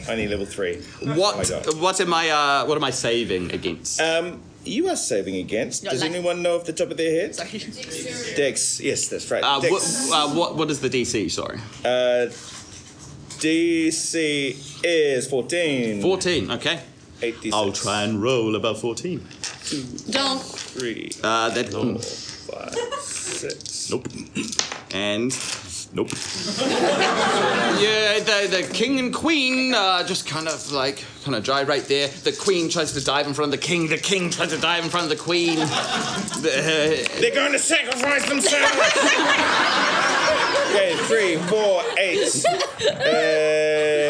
S4: only level 3.
S2: What am I saving against?
S4: You are saving against. Does anyone know off the top of their head? Dex. Yes, that's right. Dex.
S2: What is the DC? Sorry.
S4: DC is 14.
S2: 14. Okay.
S4: 86.
S2: I'll try and roll about 14.
S4: 2,
S3: Don't.
S4: 3,
S2: That
S4: 4, 5, 6.
S2: Nope. And nope. Yeah, the king and queen just kind of gyrate there. The queen tries to dive in front of the king. The king tries to dive in front of the queen.
S4: They're going to sacrifice themselves. Okay, 3, 4, 8,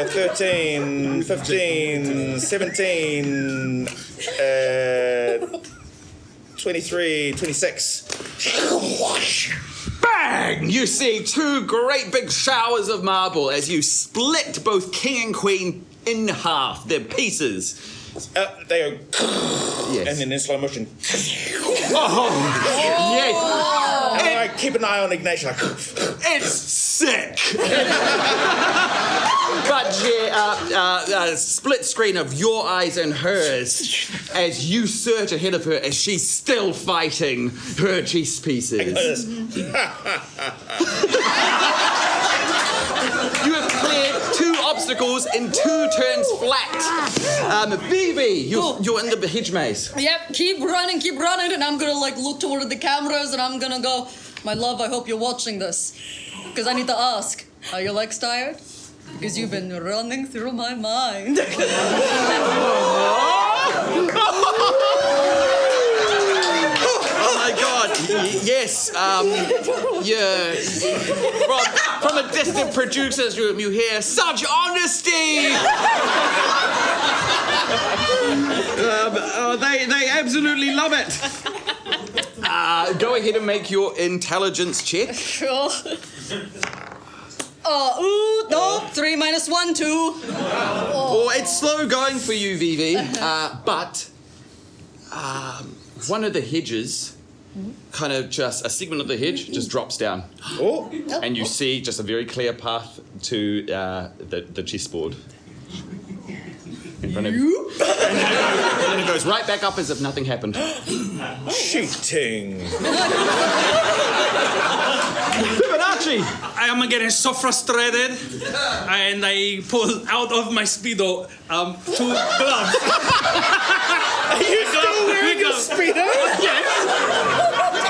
S4: 13, 15, 17, 23, 26.
S2: Bang! You see 2 great big showers of marble as you split both king and queen in half. They're pieces.
S4: They go,
S2: Yes.
S4: and then in slow motion.
S2: Yes.
S4: And I keep an eye on Ignatia.
S2: It's sick. But split screen of your eyes and hers as you surge ahead of her as she's still fighting her chess pieces. You have cleared 2 obstacles in 2 turns flat. Vivi, you're in the hedge maze.
S3: Yep, keep running, and I'm gonna look toward the cameras, and I'm gonna go, my love, I hope you're watching this. Because I need to ask, are your legs tired? Because you've been running through my mind.
S2: Oh my God! Yes. Yeah. From a distant producer's room, you hear such honesty. They absolutely love it. Go ahead and make your intelligence check.
S3: Sure. 3 minus 1, 2.
S2: Oh, it's slow going for you, Vivi. But one of the hedges, kind of just a segment of the hedge, just drops down.
S4: Oh,
S2: And you see just a very clear path to the chessboard. In front of you. And then it goes right back up as if nothing happened.
S4: cheating.
S2: Fibonacci!
S5: I am getting so frustrated, and I pull out of my Speedo 2 gloves.
S4: Are you still wearing your Speedo?
S5: Yes.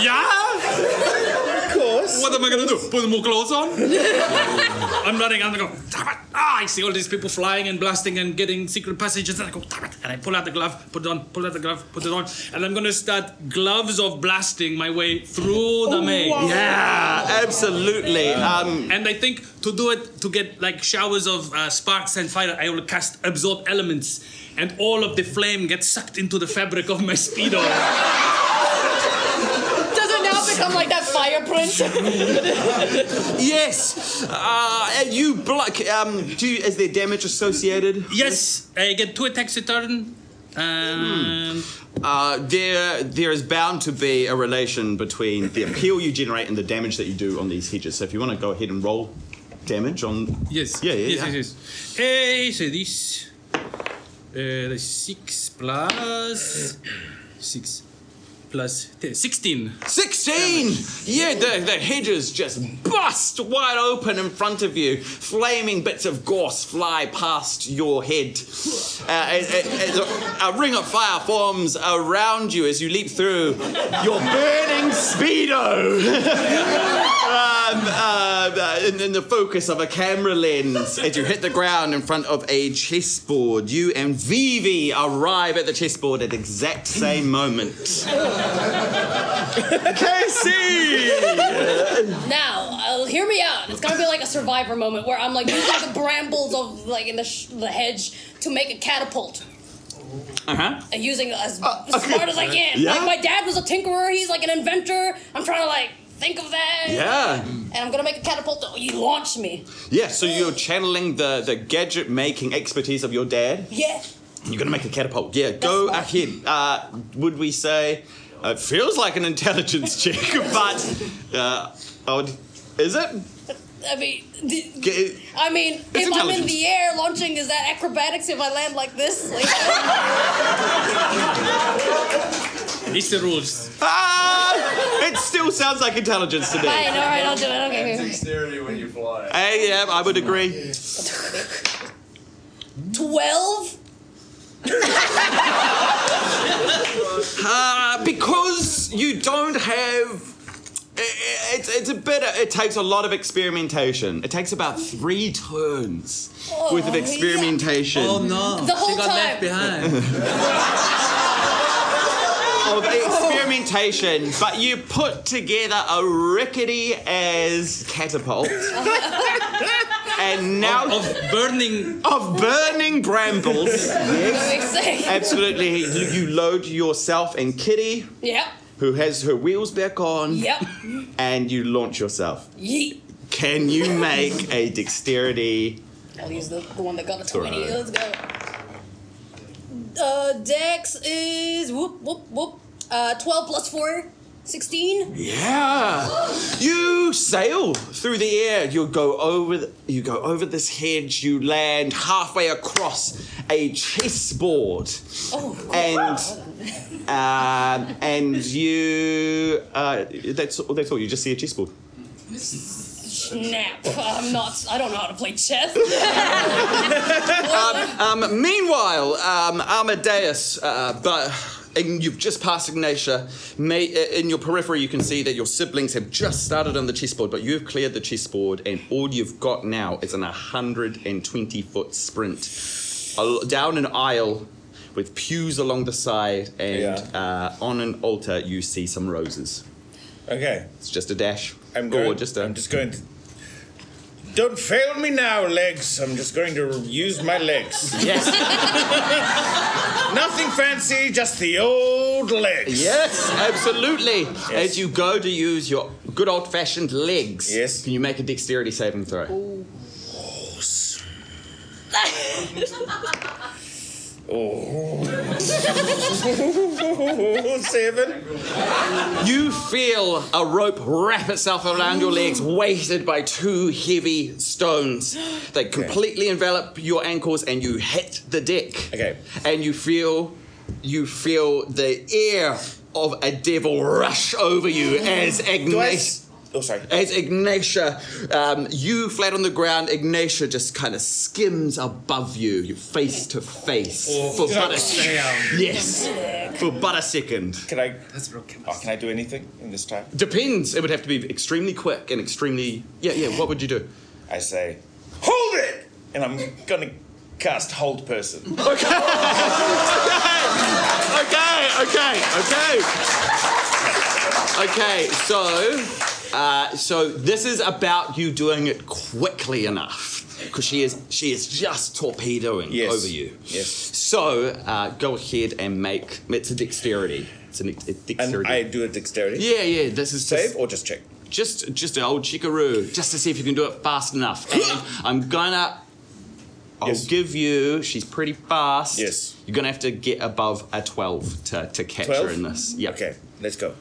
S5: Yeah?
S4: Of course.
S5: What am I gonna do? Put more clothes on? I'm running and I go, damn it. I see all these people flying and blasting and getting secret passages, and I go, damn it. And I pull out the glove, put it on, pull out the glove, put it on, and I'm gonna start gloves of blasting my way through the maze.
S4: Wow.
S2: Yeah, absolutely.
S5: And I think to do it, to get like showers of sparks and fire, I will cast Absorb Elements, and all of the flame gets sucked into the fabric of my Speedo.
S6: Does it now become like that fire print?
S2: Yes. You block. Is there damage associated?
S5: Yes, I get 2 attacks a turn.
S2: There is bound to be a relation between the appeal you generate and the damage that you do on these hedges. So if you want to go ahead and roll damage on.
S5: Yes. Yes. So this. The 6 plus 6 plus 10, 16.
S2: 16! Yeah, the hedges just bust wide open in front of you. Flaming bits of gorse fly past your head. As a ring of fire forms around you as you leap through your burning Speedo. In the focus of a camera lens as you hit the ground in front of a chessboard. You and Vivi arrive at the chessboard at the exact same moment. Casey!
S6: Now, hear me out. It's gonna be like a Survivor moment where I'm like using the brambles of like in the hedge to make a catapult. And using it as smart as I can.
S2: Yeah.
S6: Like my dad was a tinkerer. He's like an inventor. I'm trying to like think of that.
S2: Yeah.
S6: And I'm gonna make a catapult that you launch me.
S2: Yeah, so you're channeling the gadget making expertise of your dad.
S6: Yeah.
S2: You're gonna make a catapult. Yeah, go ahead. Would we say it feels like an intelligence check, but is it?
S6: I mean,
S2: It's
S6: if I'm in
S2: intelligence.
S6: the air launching, is that acrobatics if I land like this? Like,
S5: It's the rules.
S2: It still sounds like intelligence to me.
S6: fine, all right, I'll do it. Okay.
S7: Dexterity when you fly.
S2: Hey, yeah, I would agree.
S6: 12.
S2: Because you don't have. It's a bit. It takes a lot of experimentation. It takes about 3 turns worth of experimentation.
S1: Oh no.
S6: The whole
S1: she got
S6: time.
S1: left behind.
S2: Of experimentation, but you put together a rickety as catapult, and now
S5: Of burning.
S2: of burning brambles. Yes,
S6: Say.
S2: absolutely. You load yourself and Kitty,
S6: Yep.
S2: who has her wheels back on,
S6: Yep.
S2: and you launch yourself.
S6: Yeet.
S2: Can you make a dexterity?
S6: I'll use the one that got a 20.
S2: Alright.
S6: Let's go. Dex is 12 plus 4, 16.
S2: Yeah, you sail through the air. You go over this hedge. You land halfway across a chessboard, and you. That's all. You just see a chessboard.
S6: Snap. I don't know how to play chess.
S2: Meanwhile, Amadeus, and you've just passed Ignatia. In your periphery, you can see that your siblings have just started on the chessboard, but you've cleared the chessboard, and all you've got now is an 120-foot sprint down an aisle with pews along the side, and on an altar you see some roses.
S4: Okay.
S2: It's just a dash.
S4: I'm just going to. Don't fail me now, legs. I'm just going to use my legs.
S2: Yes.
S4: Nothing fancy, just the old legs.
S2: Yes, absolutely.
S4: Yes.
S2: As you go to use your good old-fashioned legs,
S4: Yes.
S2: can you make a dexterity saving throw?
S4: Oh. 7.
S2: You feel a rope wrap itself around your legs, weighted by 2 heavy stones. They completely envelop your ankles, and you hit the deck.
S4: Okay.
S2: And you feel the air of a devil rush over you as Ignatia.
S4: Oh, sorry.
S2: As Ignatia, you flat on the ground, Ignatia just kind of skims above you. You're face to face for but a second.
S4: Can I do anything in this time?
S2: Depends. It would have to be extremely quick and extremely. Yeah. What would you do?
S4: I say, hold it, and I'm gonna cast hold person.
S2: Okay. Okay. So this is about you doing it quickly enough, because she is just torpedoing over you.
S4: Yes.
S2: So go ahead and make it's a dexterity. It's a dexterity.
S4: And I do a dexterity.
S2: Yeah. This is
S4: Save or just check.
S2: Just an old chickaroo, just to see if you can do it fast enough. And I'll give you. She's pretty fast.
S4: Yes.
S2: You're gonna have to get above a 12 to catch
S4: 12?
S2: her in this. Yeah.
S4: Okay, let's go.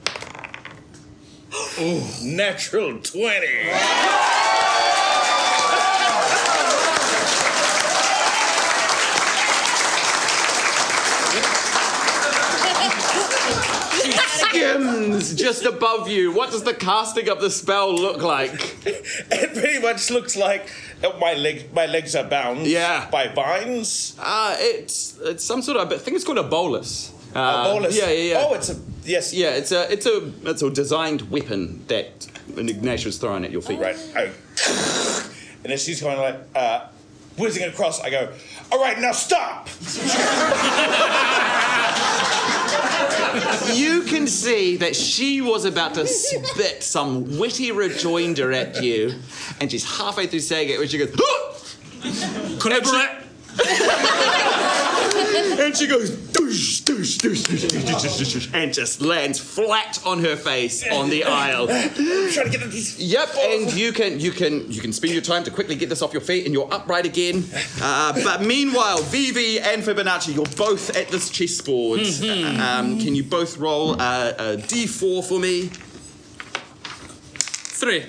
S4: Oh, natural 20.
S2: Skims just above you. What does the casting of the spell look like?
S4: It pretty much looks like my legs are bound.
S2: Yeah.
S4: By vines.
S2: It's some sort of. I think it's called a bolus.
S4: A bolus.
S2: Yeah.
S4: Oh, it's a yes.
S2: Yeah, it's a designed weapon that Ignatius throwing at your feet.
S4: Right. And then she's going like whizzing across. I go, all right, now stop.
S2: You can see that she was about to spit some witty rejoinder at you, and she's halfway through saying it when she goes,
S5: Collaborate.
S2: and she goes, doosh, doosh, doosh, doosh, doosh, doosh, doosh, and just lands flat on her face on the aisle.
S4: I'm trying to get these.
S2: Yep, and you can spend your time to quickly get this off your feet, and you're upright again. But meanwhile, Vivi and Fibonacci, you're both at this chessboard. Can you both roll a d4 for me?
S5: 3.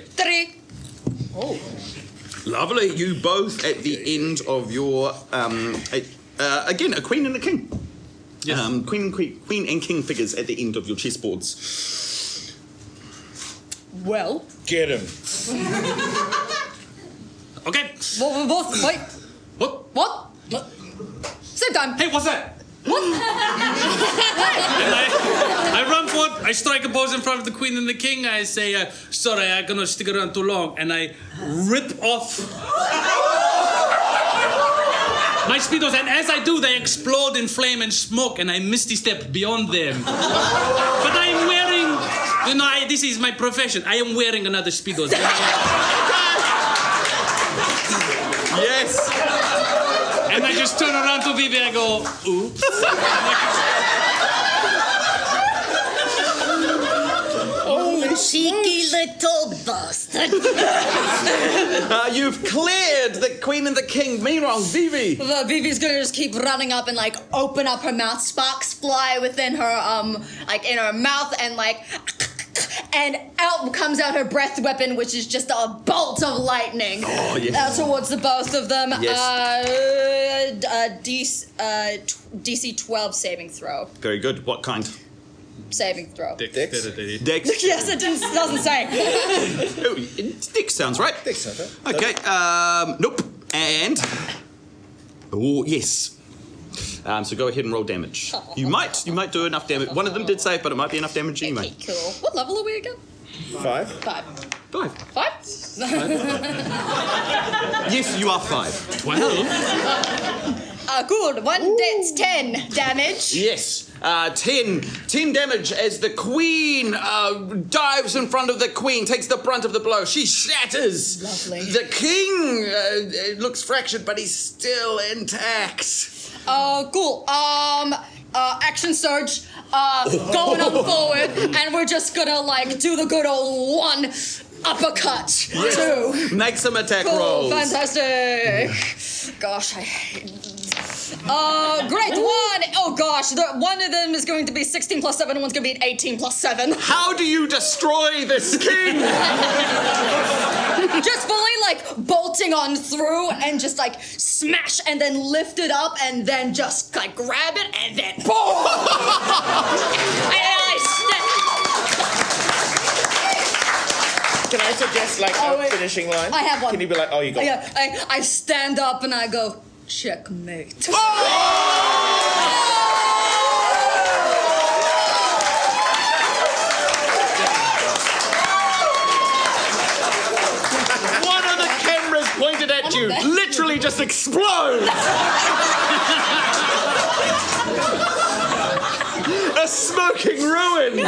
S3: Oh.
S2: Lovely. You both at the end of your again a queen and a king.
S5: Yes.
S2: Queen and king figures at the end of your chessboards.
S3: Well.
S4: Get him.
S5: Okay.
S3: Both. Wait.
S5: What?
S3: What? Same time.
S5: Hey, what's that?
S3: What?
S5: And I run forward, I strike a pose in front of the queen and the king. I say, sorry, I'm gonna stick around too long. And I rip off my speedos. And as I do, they explode in flame and smoke. And I misty step beyond them. But I'm wearing, this is my profession. I am wearing another speedos.
S2: Yes.
S5: And I just turn around to Vivi and I go, oops.
S3: Oh, cheeky little bastard.
S2: You've cleared the queen and the king. Meanwhile, Vivi.
S3: Vivi's gonna just keep running up and like open up her mouth. Sparks fly within her like in her mouth and like. And out comes out her breath weapon, which is just a bolt of lightning.
S2: Oh, yes.
S3: Towards the both of them.
S2: Yes.
S3: DC 12 saving throw.
S2: Very good. What kind?
S3: Saving throw.
S2: Dex.
S3: Yes, it doesn't say.
S2: Oh, Dex sounds right.
S4: Dex sounds right.
S2: Okay. Nope. And. Oh, yes. So go ahead and roll damage. You might do enough damage. One of them did save, but it might be enough damage anyway.
S3: Okay, cool. What level are we again?
S4: 5.
S3: 5.
S2: 5.
S3: 5?
S2: Yes, you are 5.
S5: 12.
S3: Good. One that's 10 damage.
S2: Yes. 10 damage as the queen dives in front of the queen, takes the brunt of the blow. She shatters.
S3: Lovely.
S2: The king looks fractured, but he's still intact.
S3: Cool. Action surge. Going on forward, and we're just gonna like do the good old one uppercut.
S2: Yes.
S3: 2.
S2: Make some attack
S3: Cool.
S2: rolls.
S3: Fantastic. Gosh, I hate. Great. 1. Oh gosh, one of them is going to be 16 plus 7 and one's going to be 18 plus 7.
S2: How do you destroy this king?
S3: Just fully like bolting on through and just like smash and then lift it up and then just like grab it and then boom! And
S4: Can I suggest like a finishing line?
S3: I have one.
S4: Can you be like, oh, you got it?
S3: Yeah, I stand up and I go, checkmate.
S2: One of the cameras pointed at you literally just explodes. A smoking ruin.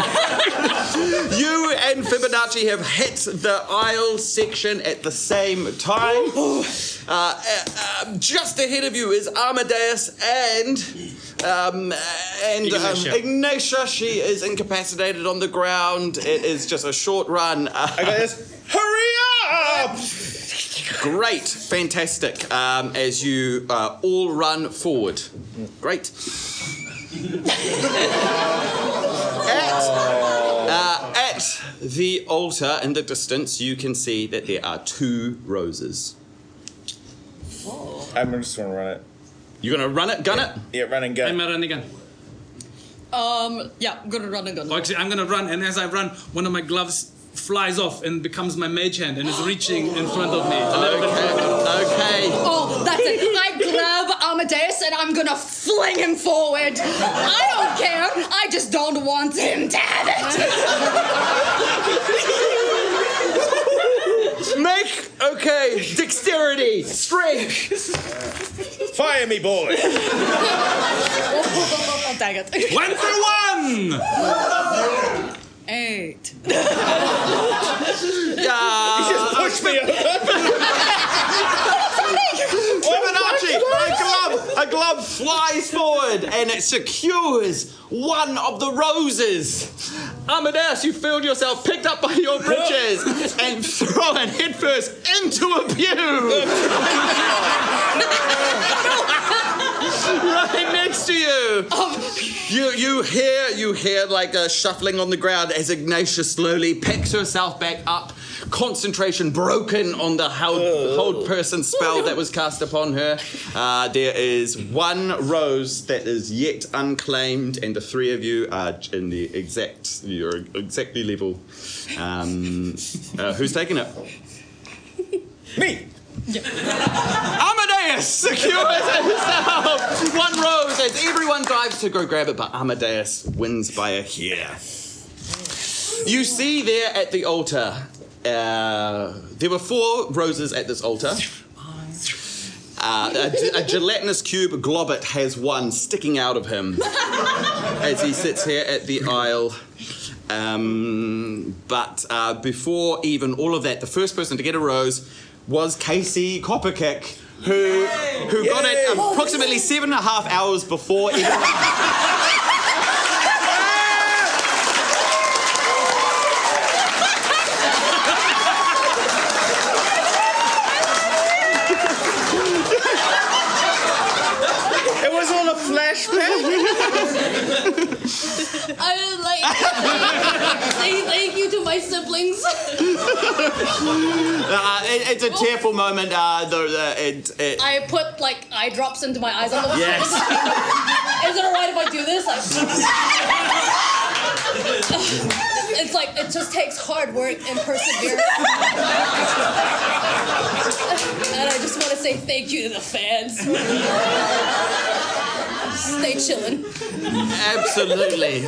S2: You and Fibonacci have hit the aisle section at the same time. Just ahead of you is Amadeus and Ignatia. She is incapacitated on the ground. It is just a short run.
S4: I got this. Hurry up!
S2: Great, fantastic. As you all run forward. Great. At the altar in the distance, you can see that there are 2 roses.
S4: I'm just gonna run it.
S2: You're gonna run it, gun it?
S4: Yeah, run and gun.
S5: I'm gonna run again.
S3: Yeah, I'm gonna run a gun.
S5: Actually, I'm gonna run, and as I run, one of my gloves flies off and becomes my mage hand and is reaching in front of me.
S2: Okay.
S3: Oh, that's it. I grab Amadeus and I'm gonna fling him forward. I don't care. I just don't want him to have it.
S2: Make, dexterity, strength.
S4: Fire me, boy.
S3: Oh, dang it.
S5: 21!
S3: 8.
S4: Push me over.
S2: Fibonacci, a glove flies forward and it secures one of the roses. Amadeus, you feel yourself picked up by your britches and thrown headfirst into a pew. Right next to you. You hear like a shuffling on the ground as Ignatia slowly picks herself back up. Concentration broken on the hold person spell that was cast upon her. There is 1 rose that is yet unclaimed, and the 3 of you are in the you're exactly level. Who's taking it?
S4: Me.
S2: Amadeus secures himself 1 rose as everyone dives to go grab it, but Amadeus wins by a hair. You see there at the altar, there were 4 roses at this altar. A gelatinous cube Globbit has 1 sticking out of him as he sits here at the aisle. But before even all of that, the first person to get a rose was Casey Copperkick, who got it approximately 7.5 hours before even...
S4: It was all a flashback.
S6: I would like to say thank you to my siblings.
S2: It's a tearful moment.
S6: I put like eye drops into my eyes on the
S2: Yes.
S6: Is it alright if I do this? It's like it just takes hard work and perseverance. And I just want to say thank you to the fans. Stay chillin'.
S2: Absolutely.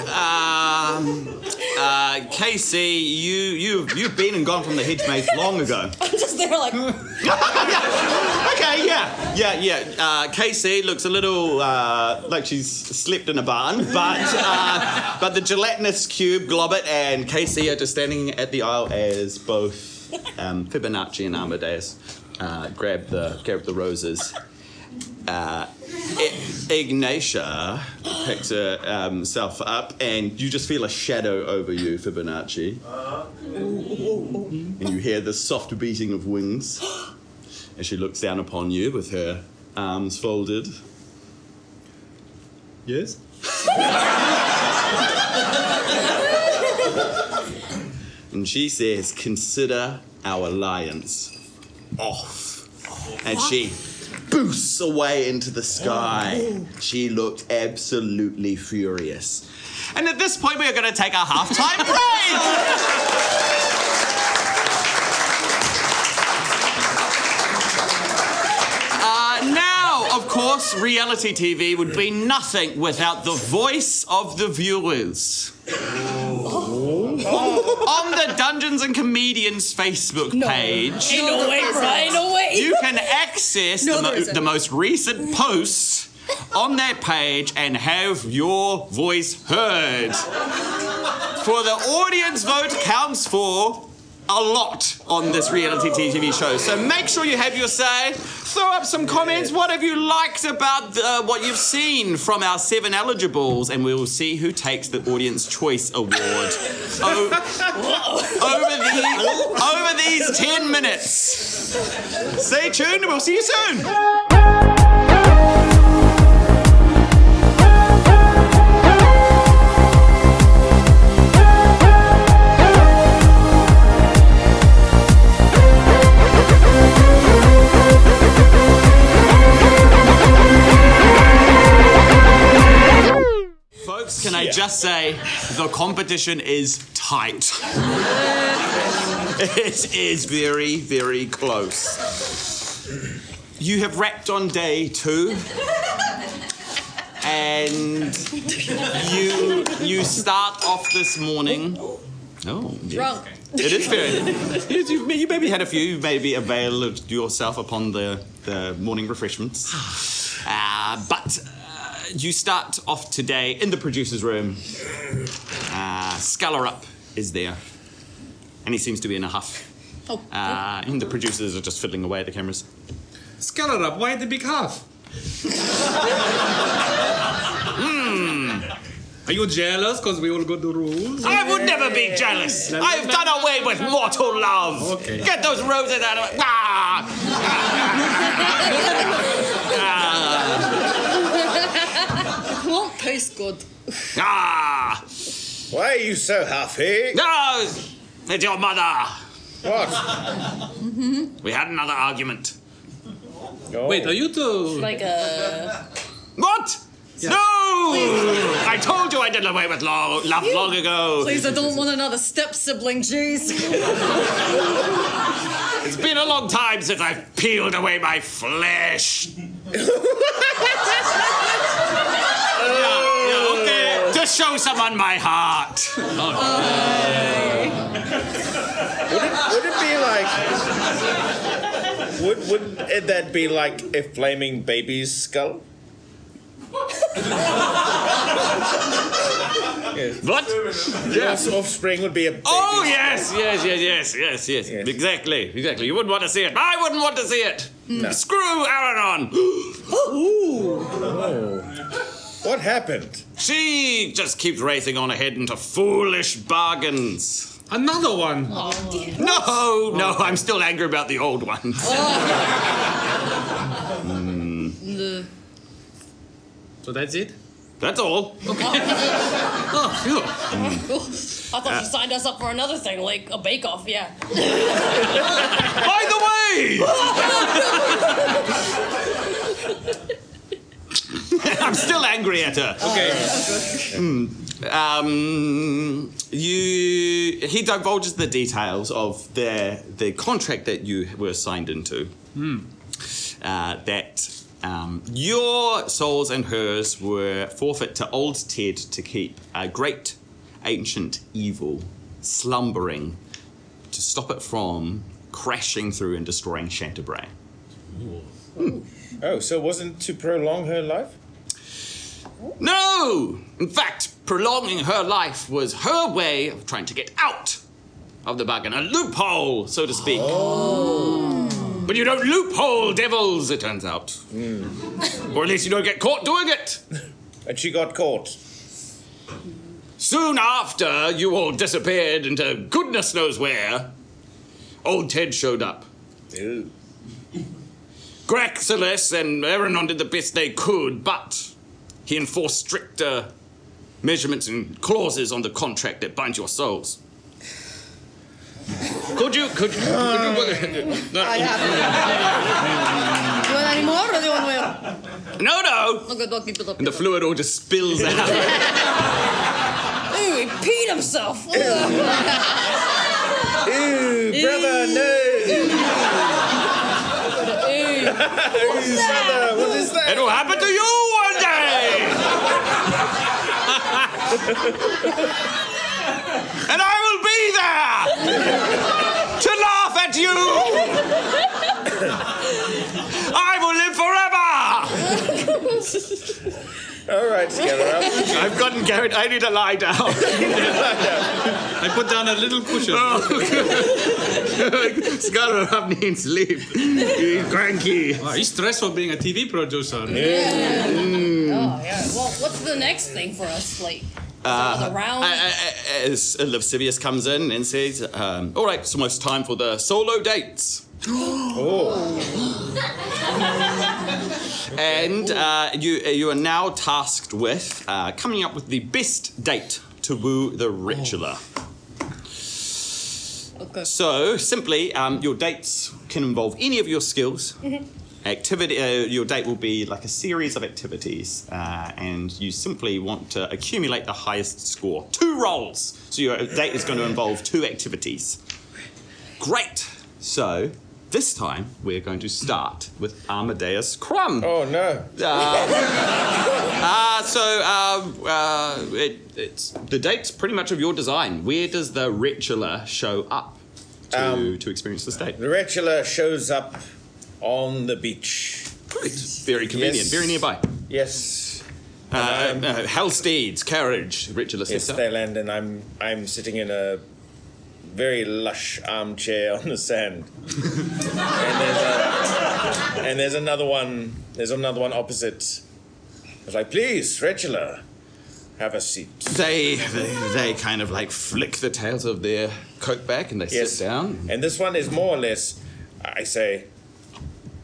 S2: Casey, you've been and gone from the hedge maze long ago.
S6: I'm just there like...
S2: Okay, yeah. Casey looks a little like she's slept in a barn, but the gelatinous cube, Globbit, and Casey are just standing at the aisle as both Fibonacci and Amadeus grab the roses. Ignatia picks herself up, and you just feel a shadow over you, Fibonacci. And you hear the soft beating of wings as she looks down upon you with her arms folded.
S5: Yes?
S2: And she says, consider our alliance off. And she boosts away into the sky. She looked absolutely furious. And at this point, we are going to take our halftime break. Now, of course, reality TV would be nothing without the voice of the viewers. On the Dungeons and Comedians Facebook page,
S6: Ain't no way, bro. Ain't no way.
S2: you can access the most recent posts on that page and have your voice heard. For the audience vote counts for a lot on this reality TV show. So make sure you have your say. Throw up some comments. What have you liked about what you've seen from our 7 eligibles? And we will see who takes the Audience Choice Award over these 10 minutes. Stay tuned and we'll see you soon. Can I just say, the competition is tight. It is very, very close. You have wrapped on day 2. And you start off this morning. Oh, yes.
S3: Drunk.
S2: It is very. You maybe had a few, maybe availed yourself upon the morning refreshments. But you start off today in the producer's room. Scullerup is there, and he seems to be in a huff. And the producers are just fiddling away at the cameras.
S5: Scullerup, why the big huff? Are you jealous because we all got the rules?
S2: I would never be jealous. I've done away with mortal love.
S5: Okay.
S2: Get those roses out of it.
S3: Won't taste good.
S4: Why are you so huffy?
S2: No, it's your mother.
S4: What?
S2: We had another argument.
S4: Oh.
S5: Wait, are you two...
S6: Like a...
S2: What?
S5: Yeah.
S2: No! I told you I did away with love long ago.
S3: Please, I don't want another step-sibling, jeez.
S2: It's been a long time since I've peeled away my flesh. Okay. To show someone my heart.
S4: Would it be like... Would that be like a flaming baby's skull? Yes.
S2: What?
S4: Yes. Offspring would be a baby.
S2: Oh, yes. Exactly. You wouldn't want to see it. I wouldn't want to see it.
S4: No.
S2: Screw Aranon.
S4: What happened?
S2: She just keeps racing on ahead into foolish bargains.
S5: Another one.
S2: No, I'm still angry about the old one.
S5: So that's it?
S2: That's all.
S5: Okay. Oh, phew.
S6: I thought you signed us up for another thing, like a bake-off, yeah.
S2: By the way! I'm still angry at her.
S5: Okay.
S2: He divulges the details of the contract that you were signed into. That your souls and hers were forfeit to old Ted to keep a great ancient evil slumbering, to stop it from crashing through and destroying Chanterbray.
S4: Oh, so it wasn't to prolong her life?
S2: No! In fact, prolonging her life was her way of trying to get out of the bargain. A loophole, so to speak. But you don't loophole devils, it turns out. Or at least you don't get caught doing it.
S4: And she got caught.
S2: Soon after you all disappeared into goodness knows where, old Ted showed up.
S4: Ew.
S2: Graxilis and Aranon did the best they could, but he enforced stricter measurements and clauses on the contract that binds your souls. Could you?
S6: Do you want any more, or do you want more?
S2: No.
S6: Okay, don't keep it up.
S2: And the fluid all just spills out.
S6: Ooh, he peed himself.
S4: Ooh, brother, no! Brother, what is that?
S2: It'll happen to you one day! And I will be there to laugh at you! I will live forever!
S4: All right, Scatter up.
S2: I've gotten carried. I need to lie down.
S5: I put down a little cushion.
S2: Scatter up needs sleep. He's cranky.
S5: Oh, he's stressful being a TV producer.
S6: Oh, yeah. Well, what's the next thing for us? Like, another round?
S2: As Lascivious comes in and says, all right, it's almost time for the solo dates. And you are now tasked with coming up with the best date to woo the Ritualer.
S6: Okay.
S2: So, simply, your dates can involve any of your skills. Activity. Your date will be like a series of activities, and you simply want to accumulate the highest score. 2 rolls. So your date is going to involve 2 activities. Great. So, this time, we're going to start with Amadeus Crumb.
S4: Oh, no.
S2: It's the date's pretty much of your design. Where does the Ritualer show up to experience this date?
S4: The Ritualer shows up on the beach.
S2: Great. Very convenient.
S4: Yes.
S2: Very nearby.
S4: Yes.
S2: Hellsteed's carriage, Ritualer
S4: Yes,
S2: sits up.
S4: they land, and I'm sitting in a very lush armchair on the sand. and there's another one. There's another one opposite. It's like, please, Ritualer, have a seat.
S2: They kind of like flick the tails of their coat back and they sit down.
S4: And this one is more or less, I say,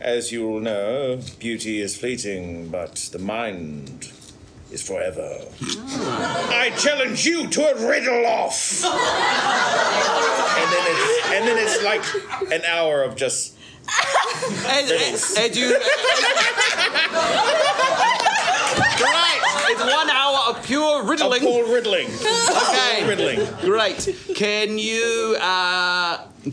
S4: as you all know, beauty is fleeting, but the mind is forever. I challenge you to a riddle off. and then it's like an hour of just
S2: and you. Great. It's 1 hour of pure riddling.
S4: Pure riddling.
S2: Okay.
S4: Pure riddling.
S2: Great. Can you,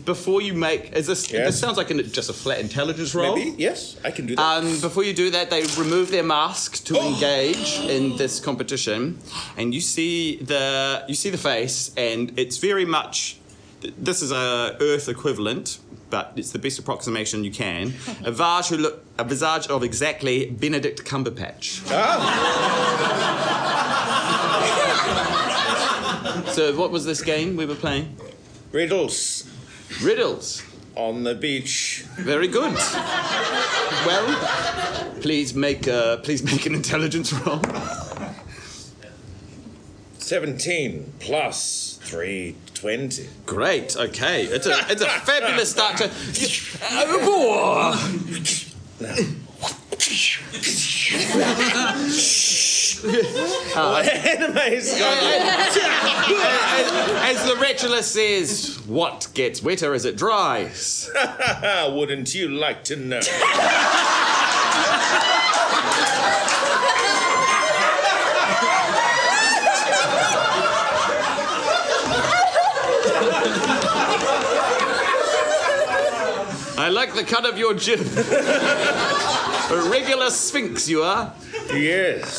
S2: before you make, this sounds like just a flat intelligence roll.
S4: Maybe, yes, I can do that.
S2: Before you do that, they remove their mask to engage in this competition, and you see the face, and it's very much. This is a Earth equivalent, but it's the best approximation you can. A visage of exactly Benedict Cumberbatch. So what was this game we were playing?
S4: Riddles.
S2: Riddles.
S4: On the beach.
S2: Very good. Well, please make an intelligence roll.
S4: 17 plus 3, 20.
S2: Great. Okay. It's a fabulous start to.
S4: Enemies.
S2: As the Ritualer says, what gets wetter as it dries?
S4: Wouldn't you like to know?
S2: I like the cut of your jib. A regular sphinx you are.
S4: Yes.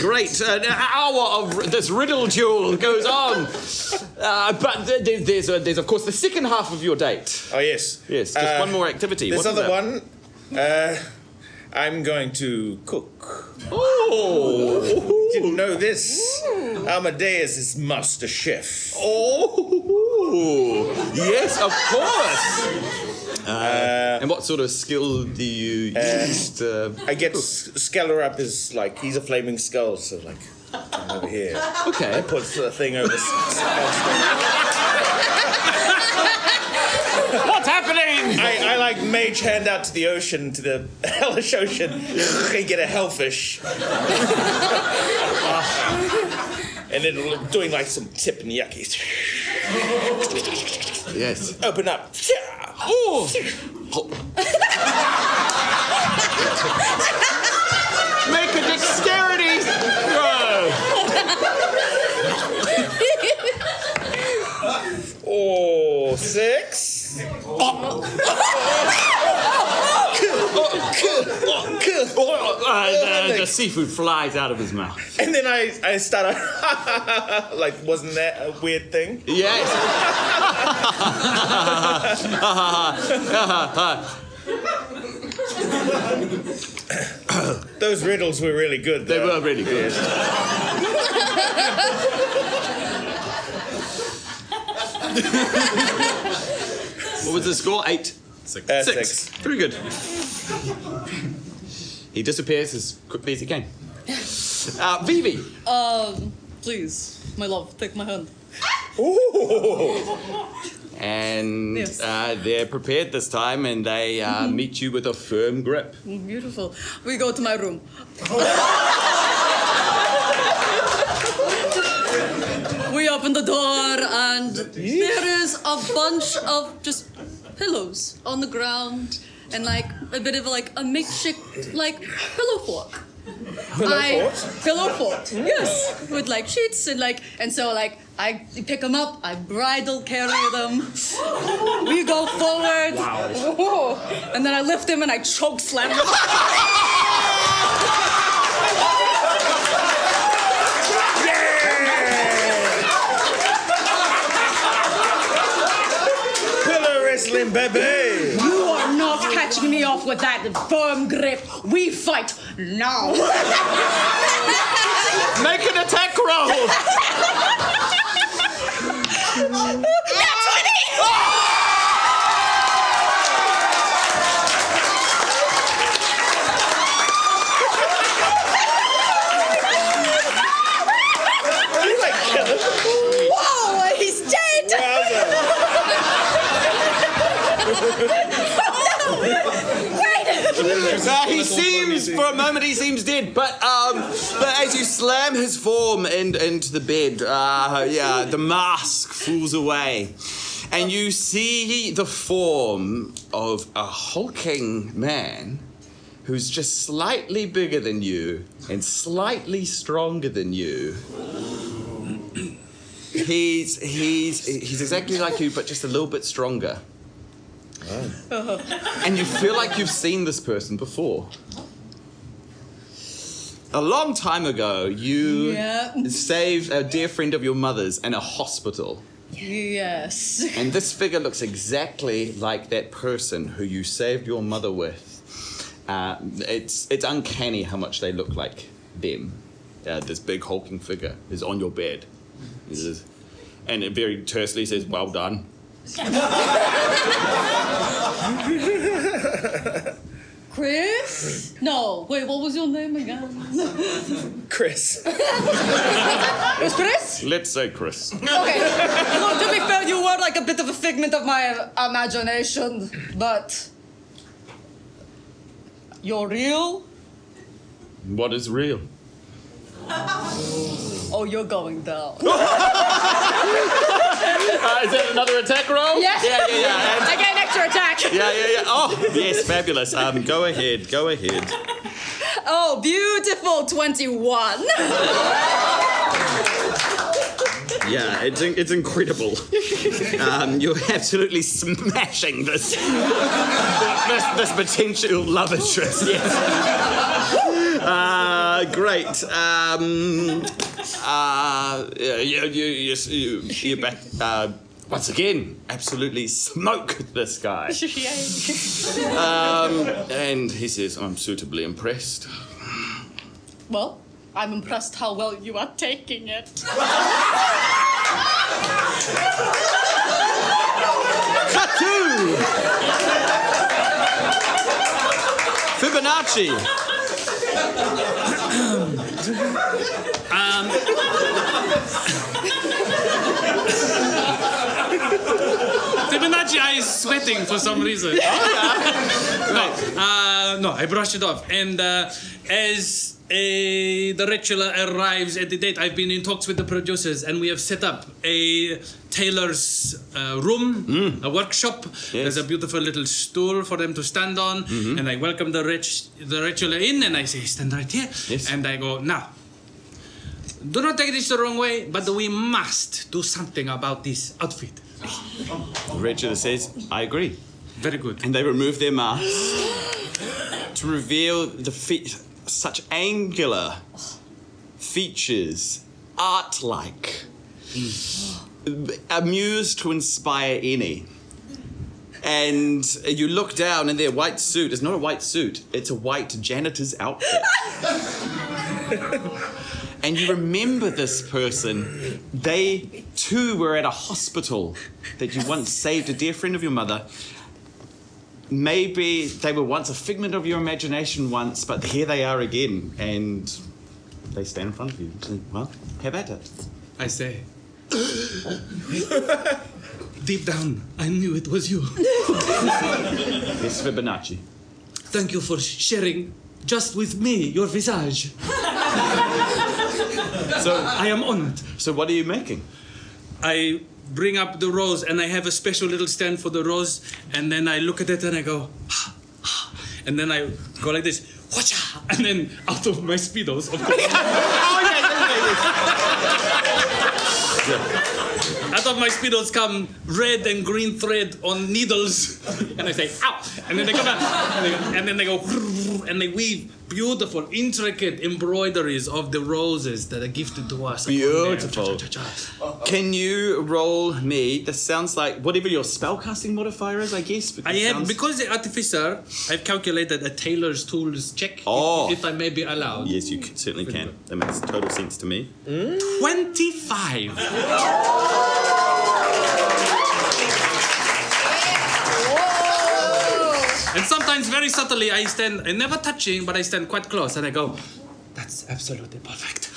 S2: Great. An hour of this riddle duel goes on. But there's of course the second half of your date.
S4: Oh, yes.
S2: Yes, just one more activity.
S4: This
S2: What is
S4: other
S2: that?
S4: one, I'm going to cook.
S2: Oh!
S4: Didn't know this. Amadeus is master chef.
S2: Oh! Yes, of course. And what sort of skill do you use to...
S4: I get Skeller up is like, he's a flaming skull, so like, come over here.
S2: Okay.
S4: I put the thing over
S2: What's happening?
S4: I like mage hand out to the ocean, to the hellish ocean, and get a hellfish. And then doing like some tip and yucky.
S2: Yes.
S4: Open up.
S2: Oh! Make a dexterity throw.
S4: Oh, 6.
S2: The seafood flies out of his mouth.
S4: And then I start like, wasn't that a weird thing?
S2: Yes.
S4: Those riddles were really good, though.
S2: They were really good. What was the score? 8? 6.
S4: 6.
S2: Very good. He disappears as quickly as he can. Vivi.
S3: Please, my love, take my hand.
S4: Ooh.
S2: And
S3: Yes.
S2: they're prepared this time, and they meet you with a firm grip.
S3: Beautiful. We go to my room. We open the door, and there is a bunch of just pillows on the ground, and like a bit of like a makeshift like pillow fort. Pillow fort. Yes, with like sheets and like, and so like I pick them up, I bridle carry them. We go forward. Wow. And then I lift them and I choke slam them.
S4: Pillow wrestling, baby.
S6: You are not catching me off with that firm grip. We fight now.
S2: Make an attack roll!
S6: Whoa, he's dead.
S2: He seems, for a moment, he seems dead, but as you slam his form into the bed, the mask falls away, and you see the form of a hulking man who's just slightly bigger than you and slightly stronger than you. He's exactly like you, but just a little bit stronger. Oh. And you feel like you've seen this person before. A long time ago, you saved a dear friend of your mother's in a hospital.
S3: Yes.
S2: And this figure looks exactly like that person who you saved your mother with. It's uncanny how much they look like them. This big hulking figure is on your bed. And it very tersely says, "Well done."
S3: Chris? No, wait, what was your name again?
S4: Chris.
S3: It was Chris?
S2: Let's say Chris.
S3: Okay. Look, to be fair, you were like a bit of a figment of my imagination, but you're real?
S2: What is real?
S3: Oh, you're going down.
S2: Is that another attack roll?
S3: Yes.
S2: Yeah.
S3: I get an extra attack.
S2: Yeah. Oh, yes, fabulous. Go ahead.
S3: Oh, beautiful 21.
S2: Yeah, it's incredible. You're absolutely smashing this potential love interest. Yes. Great. You're back. Once again, absolutely smoke this guy. And he says, "I'm suitably impressed."
S3: Well, I'm impressed how well you are taking it.
S2: Cut to Fibonacci.
S5: Fibonacci eye is sweating for some reason. No, I brushed it off. And as the ritual arrives at the date, I've been in talks with the producers, and we have set up a tailor's room, a workshop.
S2: Yes.
S5: There's a beautiful little stool for them to stand on, and I welcome the ritual in, and I say, stand right here.
S2: Yes.
S5: And I go, now, do not take this the wrong way, but we must do something about this outfit.
S2: Richard says, I agree.
S5: Very good.
S2: And they remove their masks to reveal the such angular features, art-like, amused to inspire any. And you look down and their white suit is not a white suit, it's a white janitor's outfit. And you remember this person. They too were at a hospital that you once saved a dear friend of your mother. Maybe they were once a figment of your imagination once, but here they are again, and they stand in front of you. Well, have at it.
S5: I say, deep down, I knew it was you.
S2: Yes, Fibonacci.
S5: Thank you for sharing just with me your visage.
S2: So,
S5: I am honored.
S2: so what are you making?
S5: I bring up the rose, and I have a special little stand for the rose, and then I look at it and I go, and then I go like this, whatcha, and then out of my Speedos, of course. Out of my Speedos come red and green thread on needles, and I say, ow, and then they come out, and then they go, and they weave beautiful, intricate embroideries of the roses that are gifted to us.
S2: Beautiful. Can you roll me? This sounds like whatever your spellcasting modifier is, I guess.
S5: Because the artificer, I've calculated a tailor's tools check, if I may be allowed.
S2: Yes, you certainly can. That makes total sense to me.
S5: 25. And sometimes, very subtly, I never touching, but I stand quite close, and I go, that's absolutely perfect.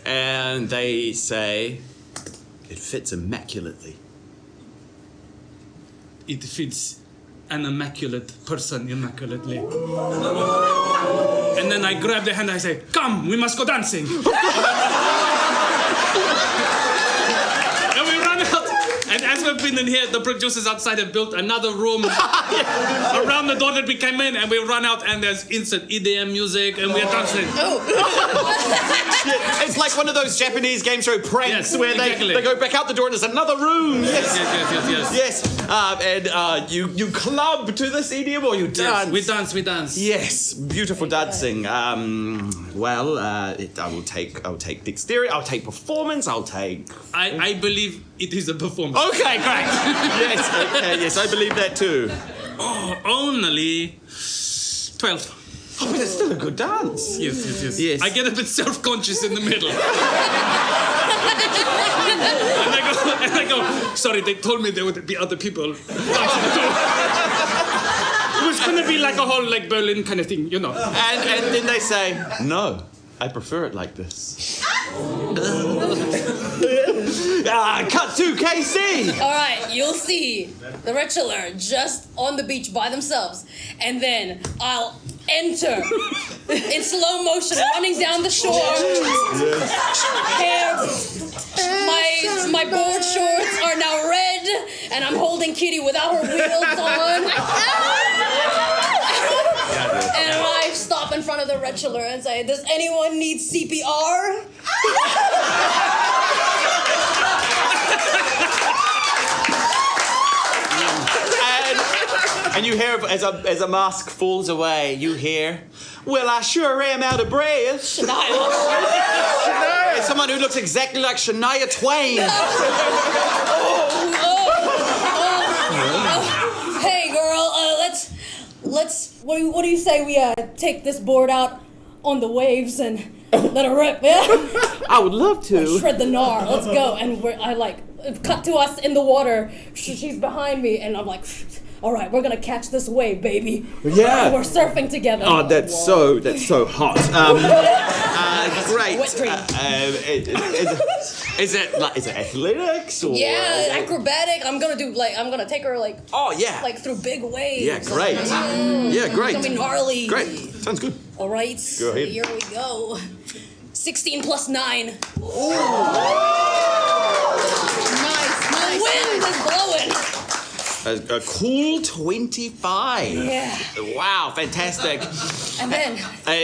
S2: And they say, it fits immaculately.
S5: It fits an immaculate person immaculately. And then I grab the hand, I say, come, we must go dancing. And we run out. And as we've been in here, the producers outside have built another room around the door that we came in, and we run out, and there's instant EDM music, and we're dancing.
S2: It's like one of those Japanese game show pranks where
S5: exactly.
S2: they go back out the door and there's another room. Yes.
S5: Yes.
S2: And you club to this EDM or you dance?
S5: Yes, we dance.
S2: Yes, beautiful dancing. I will take dexterity. I'll take performance.
S5: I believe it is a performance.
S2: Okay, great. Yes, I believe that too.
S5: Oh, only 12.
S2: Oh, but it's still a good dance.
S5: Yes. I get a bit self-conscious in the middle. and I go, sorry, they told me there would be other people. It was going to be like a whole like Berlin kind of thing, you know.
S2: And then they say, no, I prefer it like this. Cut to KC.
S6: All right, you'll see the ritualer just on the beach by themselves, and then I'll enter in slow motion, running down the shore. Hair, my board shorts are now red, and I'm holding Kitty without her wheels on. And I stop in front of the ritualer and say, "Does anyone need CPR?"
S2: And you hear, as a mask falls away, you hear, well, I sure am out of breath.
S6: Shania.
S2: Someone who looks exactly like Shania Twain.
S6: Hey, girl, let's. What do you say we take this board out on the waves and let it rip? Yeah.
S2: I would love to.
S6: Shred the gnar. Let's go. And cut to us in the water. She's behind me, and I'm like, all right, we're gonna catch this wave, baby.
S2: Yeah.
S6: We're surfing together.
S2: Oh, that's so hot. Great.
S6: Wet dream.
S2: Is it athletics or?
S6: Yeah, acrobatic. I'm gonna take her
S2: Oh yeah.
S6: through big waves.
S2: Yeah, great. Yeah, great.
S6: It's gonna be gnarly.
S2: Great. Sounds good.
S6: All right.
S2: Go ahead.
S6: Here we go. 16 plus 9.
S3: Nice.
S6: Wind is blowing.
S2: A cool 25.
S6: Yeah.
S2: Wow, fantastic.
S6: And then,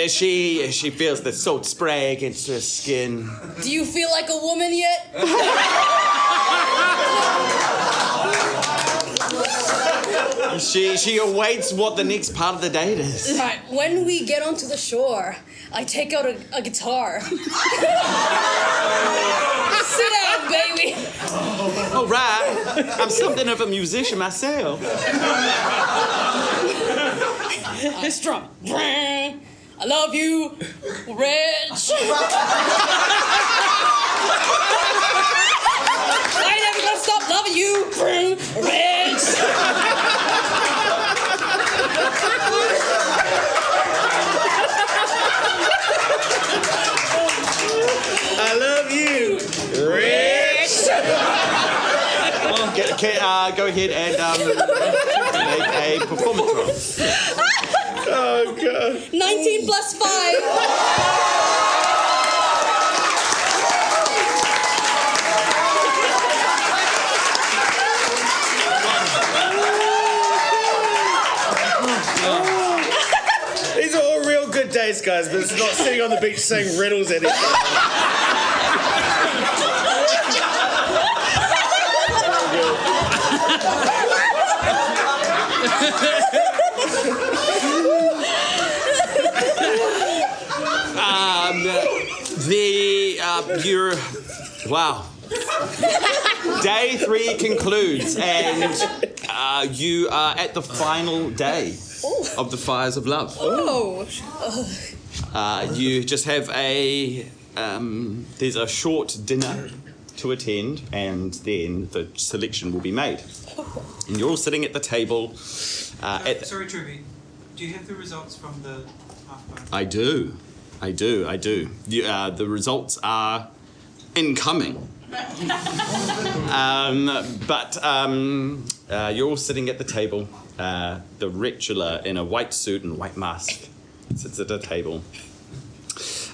S2: She feels the salt spray against her skin.
S6: do you feel like a woman yet?
S2: She awaits what the next part of the date is.
S6: All right. When we get onto the shore, I take out a guitar. Sit down, baby.
S2: All right. I'm something of a musician myself.
S6: I strum. I love you, Rich. I ain't never gonna stop loving you, Rich.
S4: I love you, Rich.
S2: Go ahead and make a performance roll.
S4: Oh, God.
S6: 19 plus 5.
S4: These are all real good days, guys, but it's not sitting on the beach saying riddles at each other.
S2: Wow. Day 3 concludes, and you are at the final day of the Fires of Love.
S6: Oh.
S2: You just have there's a short dinner to attend, and then the selection will be made. And you're all sitting at the table.
S7: Sorry, Trubie. Do you have the results from the half-bar?
S2: I do. The results are incoming. You're all sitting at the table. The Retula in a white suit and white mask sits at a table.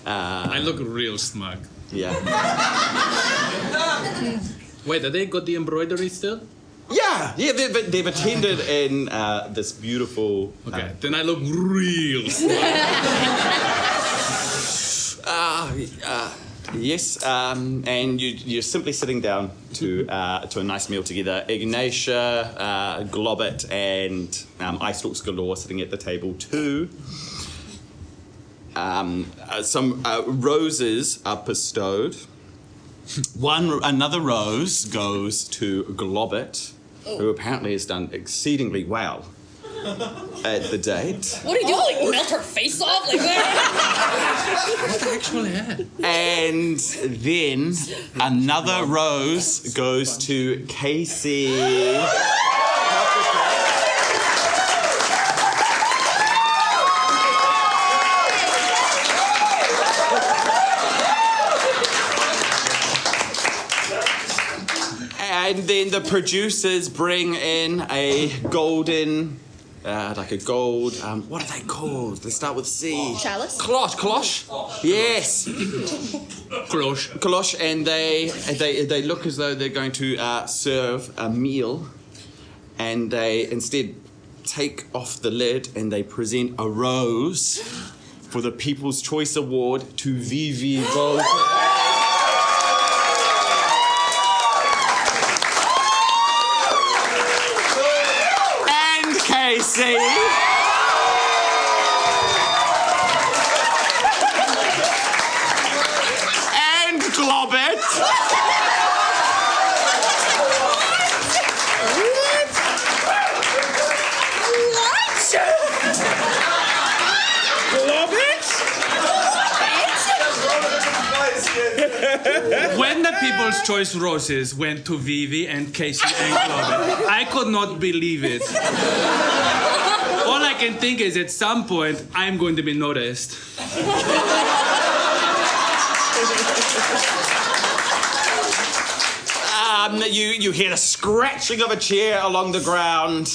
S5: I look real smug.
S2: Yeah.
S5: Wait, have they got the embroidery still?
S2: Yeah, they've attended in this beautiful...
S5: Okay, then I look real smug.
S2: Yes, and you're simply sitting down to a nice meal together. Ignatia, Globbit, and Ice Stalks Galore sitting at the table too. Some roses are bestowed. Another rose goes to Globbit, who apparently has done exceedingly well at the date.
S6: What do you do? Like melt her face off? Like that?
S5: Actually, yeah.
S2: And then another rose goes to Casey. And then the producers bring in a golden, like a gold, what are they called? They start with C.
S6: Chalice?
S2: Cloche. Yes. Cloche, and they look as though they're going to serve a meal, and they instead take off the lid and they present a rose for the People's Choice Award to Vivi Volta. Casey. And Globbit.
S5: When the People's Choice Roses went to Vivi and Casey and Globbit, I could not believe it. All I can think is at some point, I'm going to be noticed.
S2: You hear the scratching of a chair along the ground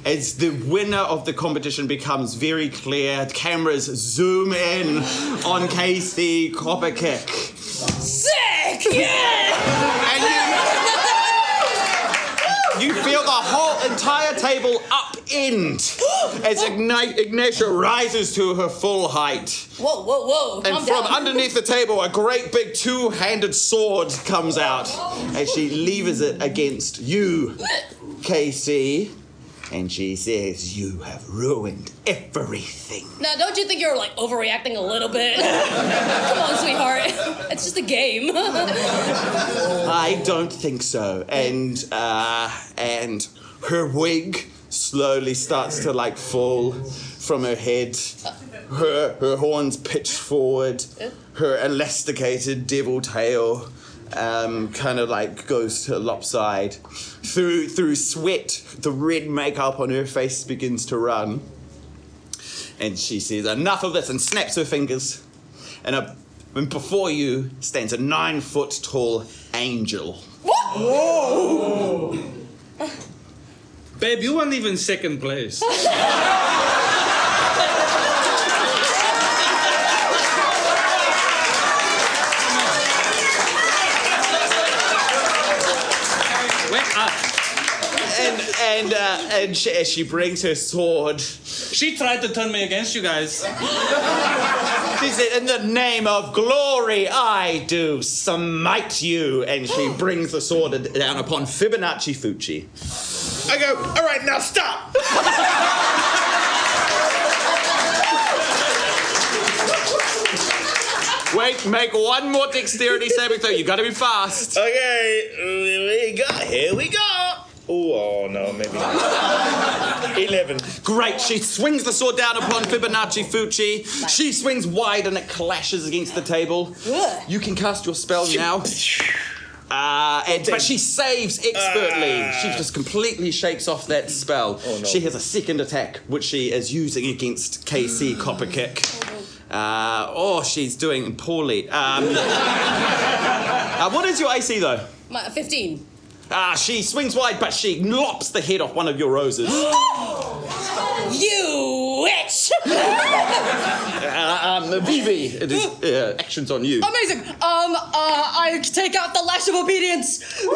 S2: as the winner of the competition becomes very clear. Cameras zoom in on KC Copperkick.
S6: Sick! Yeah!
S2: And you feel the whole entire table upend as Ignatia rises to her full height.
S6: Whoa.
S2: And from underneath the table, a great big two-handed sword comes out as she levers it against you, KC. And she says, "You have ruined everything."
S6: Now, don't you think you're, like, overreacting a little bit? Come on, sweetheart. It's just a game.
S2: I don't think so. And her wig slowly starts to, like, fall from her head. Her horns pitch forward. Her elasticated devil tail kind of like goes to lopside. Through sweat, the red makeup on her face begins to run. And she says, "Enough of this," and snaps her fingers. And before you stands a 9-foot tall angel.
S6: What?
S5: Whoa! Babe, you weren't even second place.
S2: And as she brings her sword,
S5: she tried to turn me against you guys.
S2: She said, "In the name of glory, I do smite you." And she brings the sword down upon Fibonacci Fucci. I go, "All right, now stop." Wait, make one more dexterity saving throw. You got to be fast.
S4: Okay, here we go. Oh no, maybe not. 11.
S2: Great, she swings the sword down upon Fibonacci Fucci. She swings wide and it clashes against the table. You can cast your spell now. But she saves expertly. She just completely shakes off that spell.
S4: Oh, no.
S2: She has a second attack, which she is using against KC Copperkick. She's doing poorly. What is your AC, though?
S6: 15.
S2: She swings wide, but she lops the head off one of your roses.
S6: You witch!
S2: Vivi, it is actions on you.
S3: Amazing. I take out the lash of obedience. And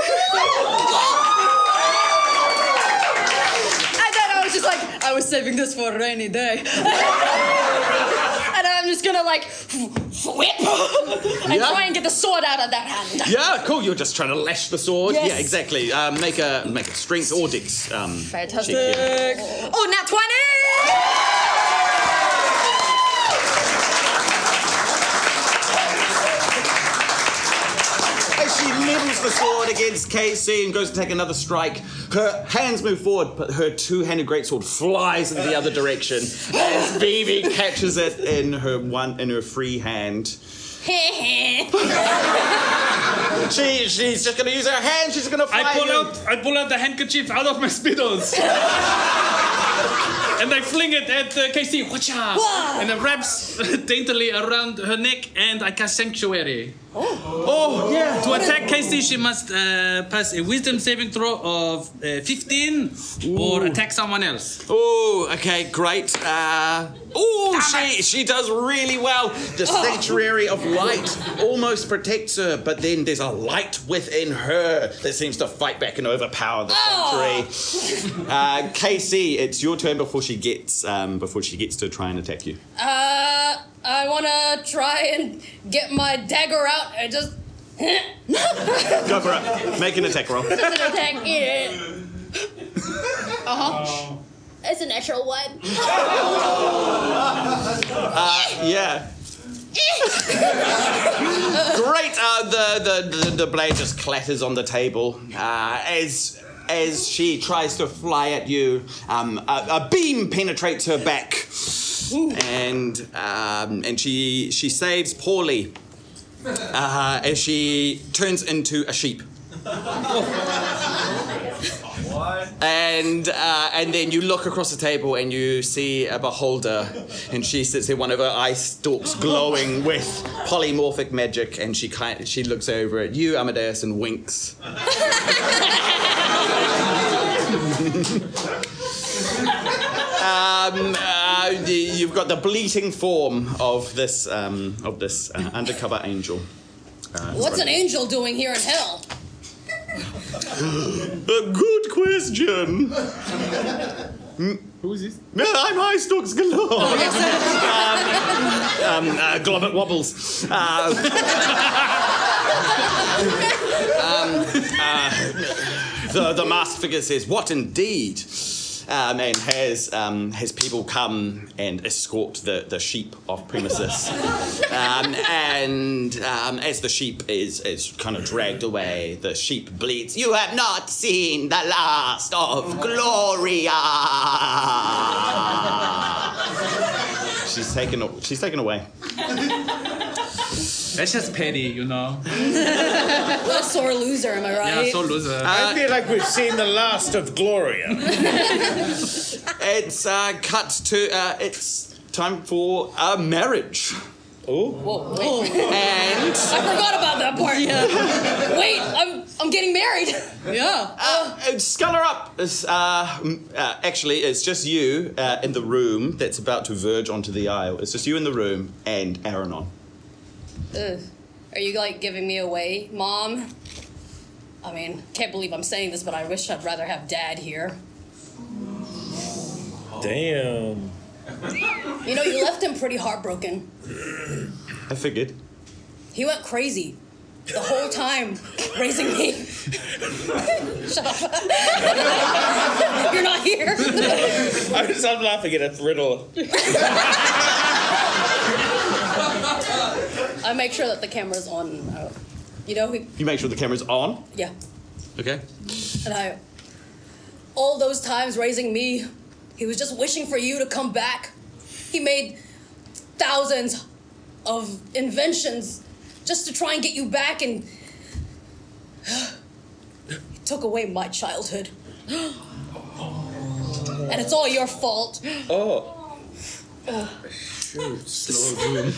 S3: then I was just like, I was saving this for a rainy day. And I'm just gonna like whip and try and get the sword out of that hand.
S2: Yeah, cool. You're just trying to lash the sword.
S3: Yes.
S2: Yeah, exactly. Make a strength or dex.
S3: Fantastic.
S2: Check, yeah.
S3: Oh, nat 20!
S2: She levels the sword against KC and goes to take another strike. Her hands move forward, but her two-handed greatsword flies in the other direction as Vivi catches it in her free hand. She's just gonna use her hand. She's gonna fly.
S5: I pull out the handkerchief out of my speedos. And I fling it at KC. Whatcha! And it wraps daintily around her neck, and I cast Sanctuary.
S2: Oh, yeah.
S5: To attack KC, she must pass a wisdom saving throw of 15 or attack someone else.
S2: Oh, okay, great. She does really well. The Sanctuary of Light almost protects her, but then there's a light within her that seems to fight back and overpower the Sanctuary. KC, it's your turn before she gets to try and attack you.
S6: I wanna try and get my dagger out and just...
S2: Go for it. Make an attack roll.
S6: Just an attack. It's an extra one.
S2: Yeah. Great. The blade just clatters on the table as she tries to fly at you. A beam penetrates her back, and she saves poorly as she turns into a sheep.
S7: What?
S2: And then you look across the table and you see a beholder, and she sits there, one of her eye stalks glowing with polymorphic magic, and she looks over at you, Amadeus, and winks. You've got the bleating form of this undercover angel.
S6: What's an angel doing here in hell?
S2: A good question. Who is this? I'm High Stalks Galore. Globbit Wobbles. The masked figure says, "What indeed?" And has people come and escort the sheep off premises. As the sheep is kind of dragged away, the sheep bleats, "You have not seen the last of Gloria." She's taken away.
S5: That's just petty, you know.
S6: What a sore loser, am I right?
S5: Yeah, so loser.
S4: I feel like we've seen the last of Gloria.
S2: It's cut to it's time for a marriage.
S4: Oh.
S6: Whoa, wait.
S2: And
S6: I forgot about that part. Yeah. Wait, I'm getting married.
S3: Yeah.
S2: Sculler Up is actually it's just you in the room that's about to verge onto the aisle. It's just you in the room and Aranon.
S6: Are you like giving me away, Mom? I mean, can't believe I'm saying this, but I wish I'd rather have Dad here.
S4: Damn.
S6: You know, you left him pretty heartbroken.
S2: I figured.
S6: He went crazy the whole time raising me. Shut up. You're not here.
S4: I'm laughing at a riddle.
S6: I make sure that the camera's on. You know,
S2: You make sure the camera's on.
S6: yeah.
S2: Okay.
S6: And all those times raising me, he was just wishing for you to come back. He made thousands of inventions just to try and get you back, and he took away my childhood. And it's all your fault.
S4: Oh.
S2: Shoot, slow doom.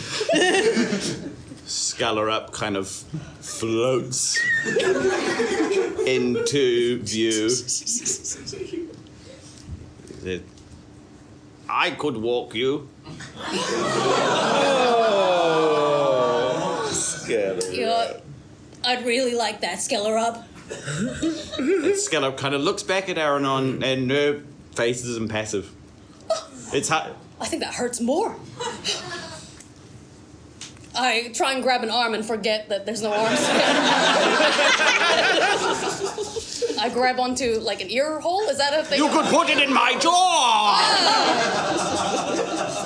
S2: Sculler Up kind of floats into view. I could walk you.
S4: Oh. Scared.
S6: You know, I'd really like that, Skeller Up.
S2: Sculler Up kind of looks back at Aranon, and her face is impassive. It's hard.
S6: I think that hurts more. I try and grab an arm and forget that there's no arms. I grab onto like an ear hole. Is that a thing?
S2: You could put it in my jaw.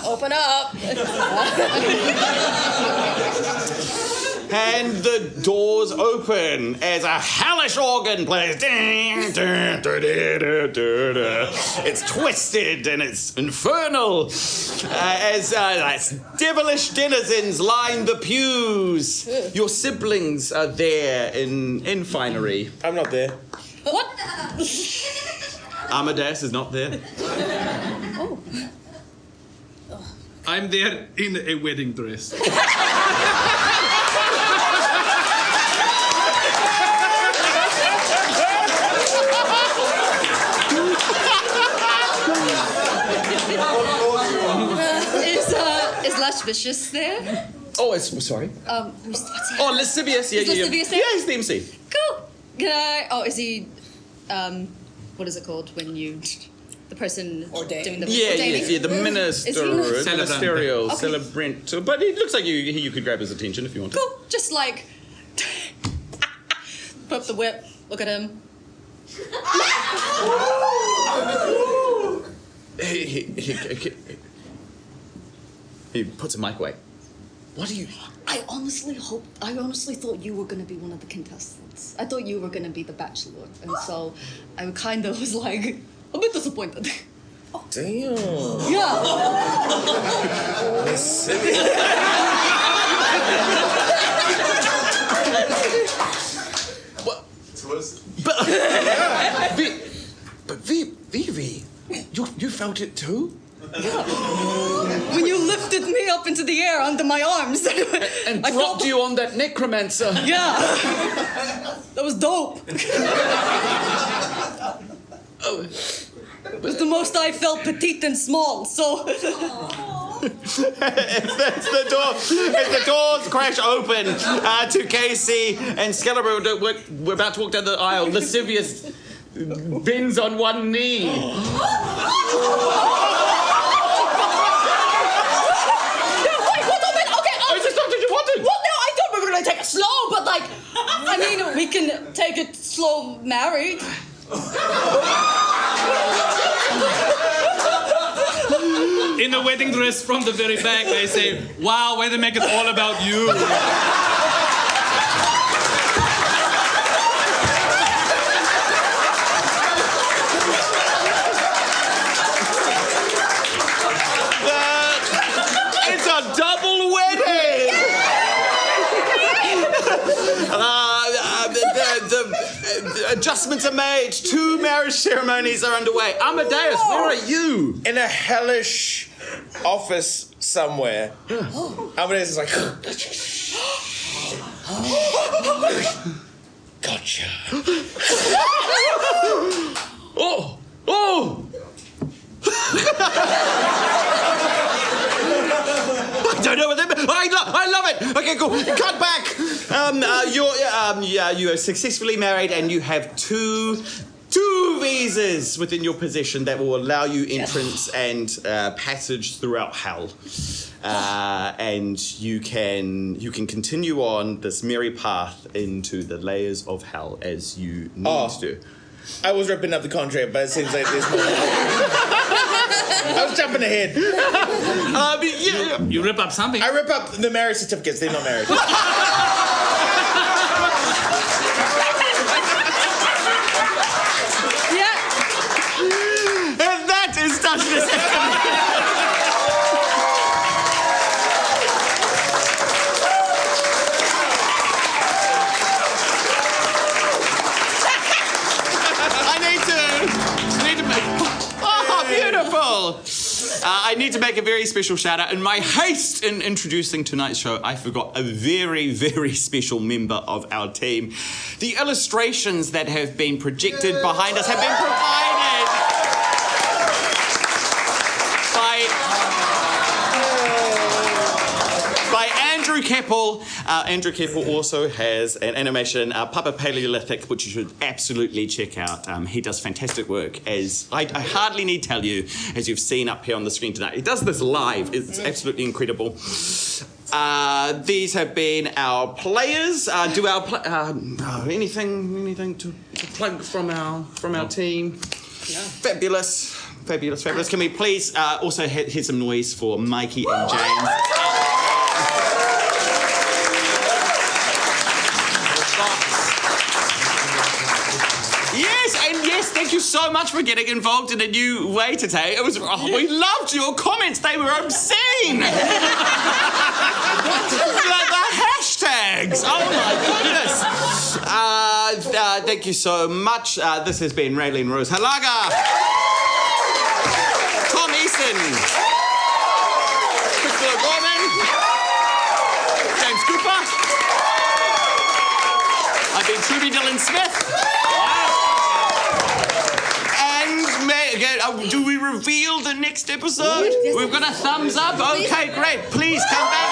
S6: Open up.
S2: And the doors open as a hellish organ plays. It's twisted and it's infernal as devilish denizens line the pews. Your siblings are there in finery.
S4: I'm not there.
S6: What?
S2: Amadeus is not there.
S6: Oh.
S5: I'm there in a wedding dress.
S3: Is Lascivious there?
S2: Oh, sorry.
S3: What's he?
S2: Oh, Lascivious. Yeah,
S3: Is Lascivious there?
S2: Yeah, he's the MC.
S3: Cool. Can I? Oh, is he? What is it called when you? The person
S6: Ordained.
S3: doing the
S2: Yeah,
S3: ordaining?
S2: the minister,
S3: Is he?
S2: ministerial,
S3: Okay.
S2: celebrant. But it looks like you could grab his attention if you want to.
S3: Cool. Just like put up the whip. Look at him.
S2: He puts a mic away. What are you?
S3: I honestly thought you were going to be one of the contestants. I thought you were going to be the bachelor, and so I kind of was like a bit disappointed.
S4: Damn.
S3: Yeah.
S2: But V, felt it too?
S3: When you lifted me up into the air under my arms.
S1: And
S3: I
S1: dropped
S3: felt-
S1: you on that necromancer.
S3: Yeah. That was dope. It was the most I felt petite and small, so...
S2: It's the door. As the doors crash open to Casey and Skeletor, we're about to walk down the aisle. Lascivious bends on one knee.
S3: Wait, what okay,
S2: Is this not what you wanted?
S3: well, no, I thought we were gonna take it slow, but like, I mean, we can take it slow married.
S5: In a wedding dress from the very back, I say, wow, way to make it all about you.
S2: It's a double wedding! The adjustments are made. 2 marriage ceremonies are underway. Amadeus, where are you?
S4: In a hellish office somewhere. Amadeus is like, gotcha.
S2: Oh! Oh! I don't know what that means. I love it. Okay, cool. Cut back. You are successfully married, and you have two visas within your possession that will allow you entrance and passage throughout hell. And you can continue on this merry path into the layers of hell as you need to.
S4: I was ripping up the contract, but it seems like there's more. I was jumping ahead.
S5: You rip up something.
S4: I rip up the marriage certificates. They're not married.
S3: Yeah.
S2: And that is Dungeons and Comedians. I need to make a very special shout out. In my haste in introducing tonight's show, I forgot a very, very special member of our team. The illustrations that have been projected behind us have been provided by Andrew Kepple. Andrew Kepple also has an animation, Papa Paleolithic, which you should absolutely check out. He does fantastic work, as I hardly need tell you, as you've seen up here on the screen tonight. He does this live. It's absolutely incredible. These have been our players. Anything to plug from our team? Yeah. Fabulous. Can we please also hear some noise for Mikey and James? Yes, thank you so much for getting involved in a new way today. We loved your comments. They were obscene. the hashtags. Oh my goodness. Thank you so much. This has been Reylene Rose Hilaga, Tom Eason, Krystal James Kupa. I've been Trubie-Dylan Smith. Do we reveal the next episode?
S3: Yes.
S2: We've got a thumbs up? Okay, great. Please come back.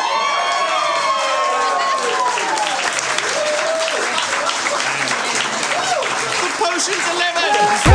S2: The Potions 11.